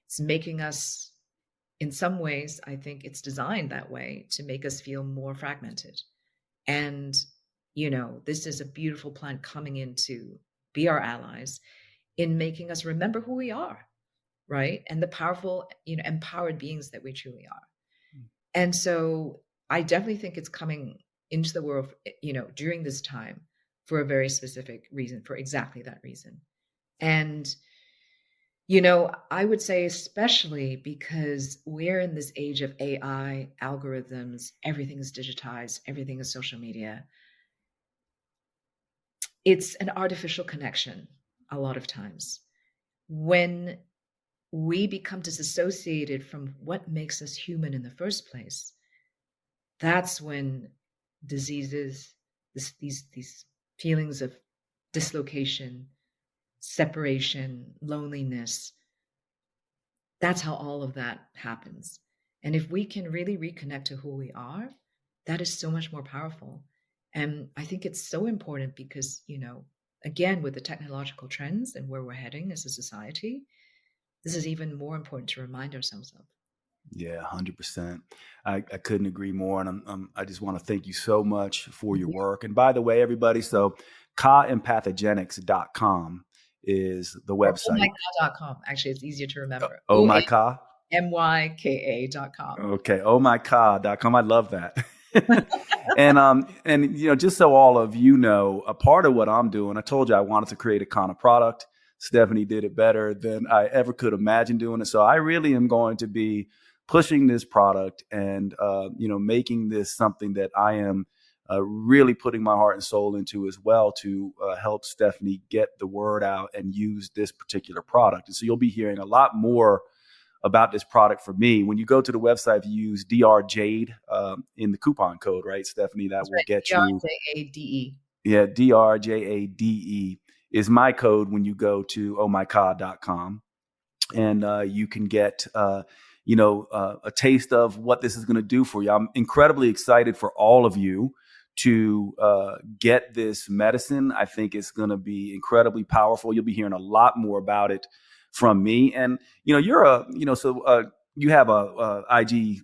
It's making us, in some ways, I think it's designed that way to make us feel more fragmented. And, this is a beautiful plant coming in to be our allies in making us remember who we are, right? And the powerful, empowered beings that we truly are. And so I definitely think it's coming into the world, during this time for a very specific reason, for exactly that reason. And, I would say especially because we're in this age of AI, algorithms, everything is digitized, everything is social media. It's an artificial connection a lot of times. When we become disassociated from what makes us human in the first place, that's when diseases, these feelings of dislocation, separation, loneliness, that's how all of that happens. And if we can really reconnect to who we are, that is so much more powerful. And I think it's so important because, again, with the technological trends and where we're heading as a society, this is even more important to remind ourselves of. Yeah, 100%. I couldn't agree more. And I just want to thank you so much for your work. And by the way, everybody, so kaempathogenics.com is the website. Omyka.com. Actually, it's easier to remember. Omyka? myka.com. Okay, omyka.com. I love that. and just so all of you know, a part of what I'm doing, I told you I wanted to create a Kanna product. Stephanie did it better than I ever could imagine doing it. So I really am going to be pushing this product and, making this something that I am really putting my heart and soul into as well to help Stephanie get the word out and use this particular product. And so you'll be hearing a lot more about this product from me. When you go to the website, if you use DR Jade in the coupon code, right, Stephanie, that will get you. DRJADE. Yeah, DRJADE is my code when you go to ohmycod.com. And you can get, a taste of what this is going to do for you. I'm incredibly excited for all of you to get this medicine. I think it's going to be incredibly powerful. You'll be hearing a lot more about it from me. And, you have a IG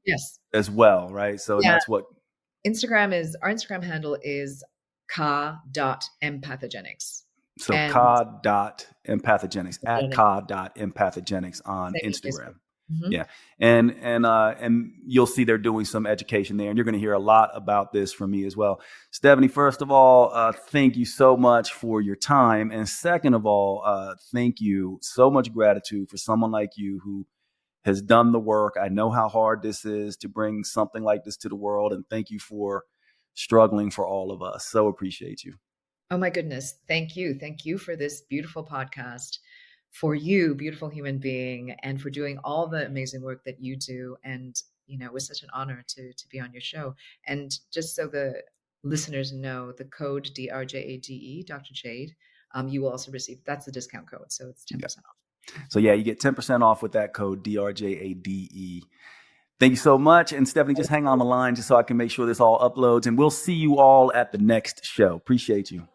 Yes. as well, right? So that's what our Instagram handle is ka.empathogenics. So And cod.empathogenics, at cod.empathogenics on Instagram. Yeah. And you'll see they're doing some education there, and you're going to hear a lot about this from me as well. Stephanie, first of all, thank you so much for your time. And second of all, thank you, so much gratitude for someone like you who has done the work. I know how hard this is to bring something like this to the world. And thank you for struggling for all of us. So appreciate you. Oh my goodness. Thank you. Thank you for this beautiful podcast, for you, beautiful human being, and for doing all the amazing work that you do. And, it was such an honor to be on your show. And just so the listeners know, the code DRJADE, Dr. Jade, you will also receive, that's the discount code. So it's 10% off. So yeah, you get 10% off with that code DRJADE. Thank you so much. And Stephanie, just hang on the line just so I can make sure this all uploads. And we'll see you all at the next show. Appreciate you.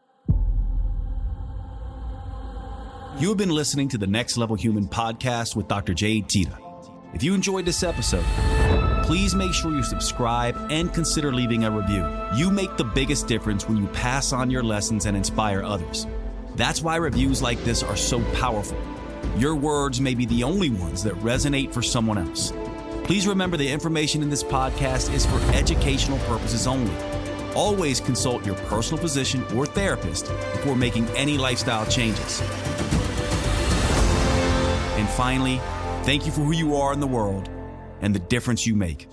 You have been listening to the Next Level Human podcast with Dr. Jade Teta. If you enjoyed this episode, please make sure you subscribe and consider leaving a review. You make the biggest difference when you pass on your lessons and inspire others. That's why reviews like this are so powerful. Your words may be the only ones that resonate for someone else. Please remember the information in this podcast is for educational purposes only. Always consult your personal physician or therapist before making any lifestyle changes. And finally, thank you for who you are in the world and the difference you make.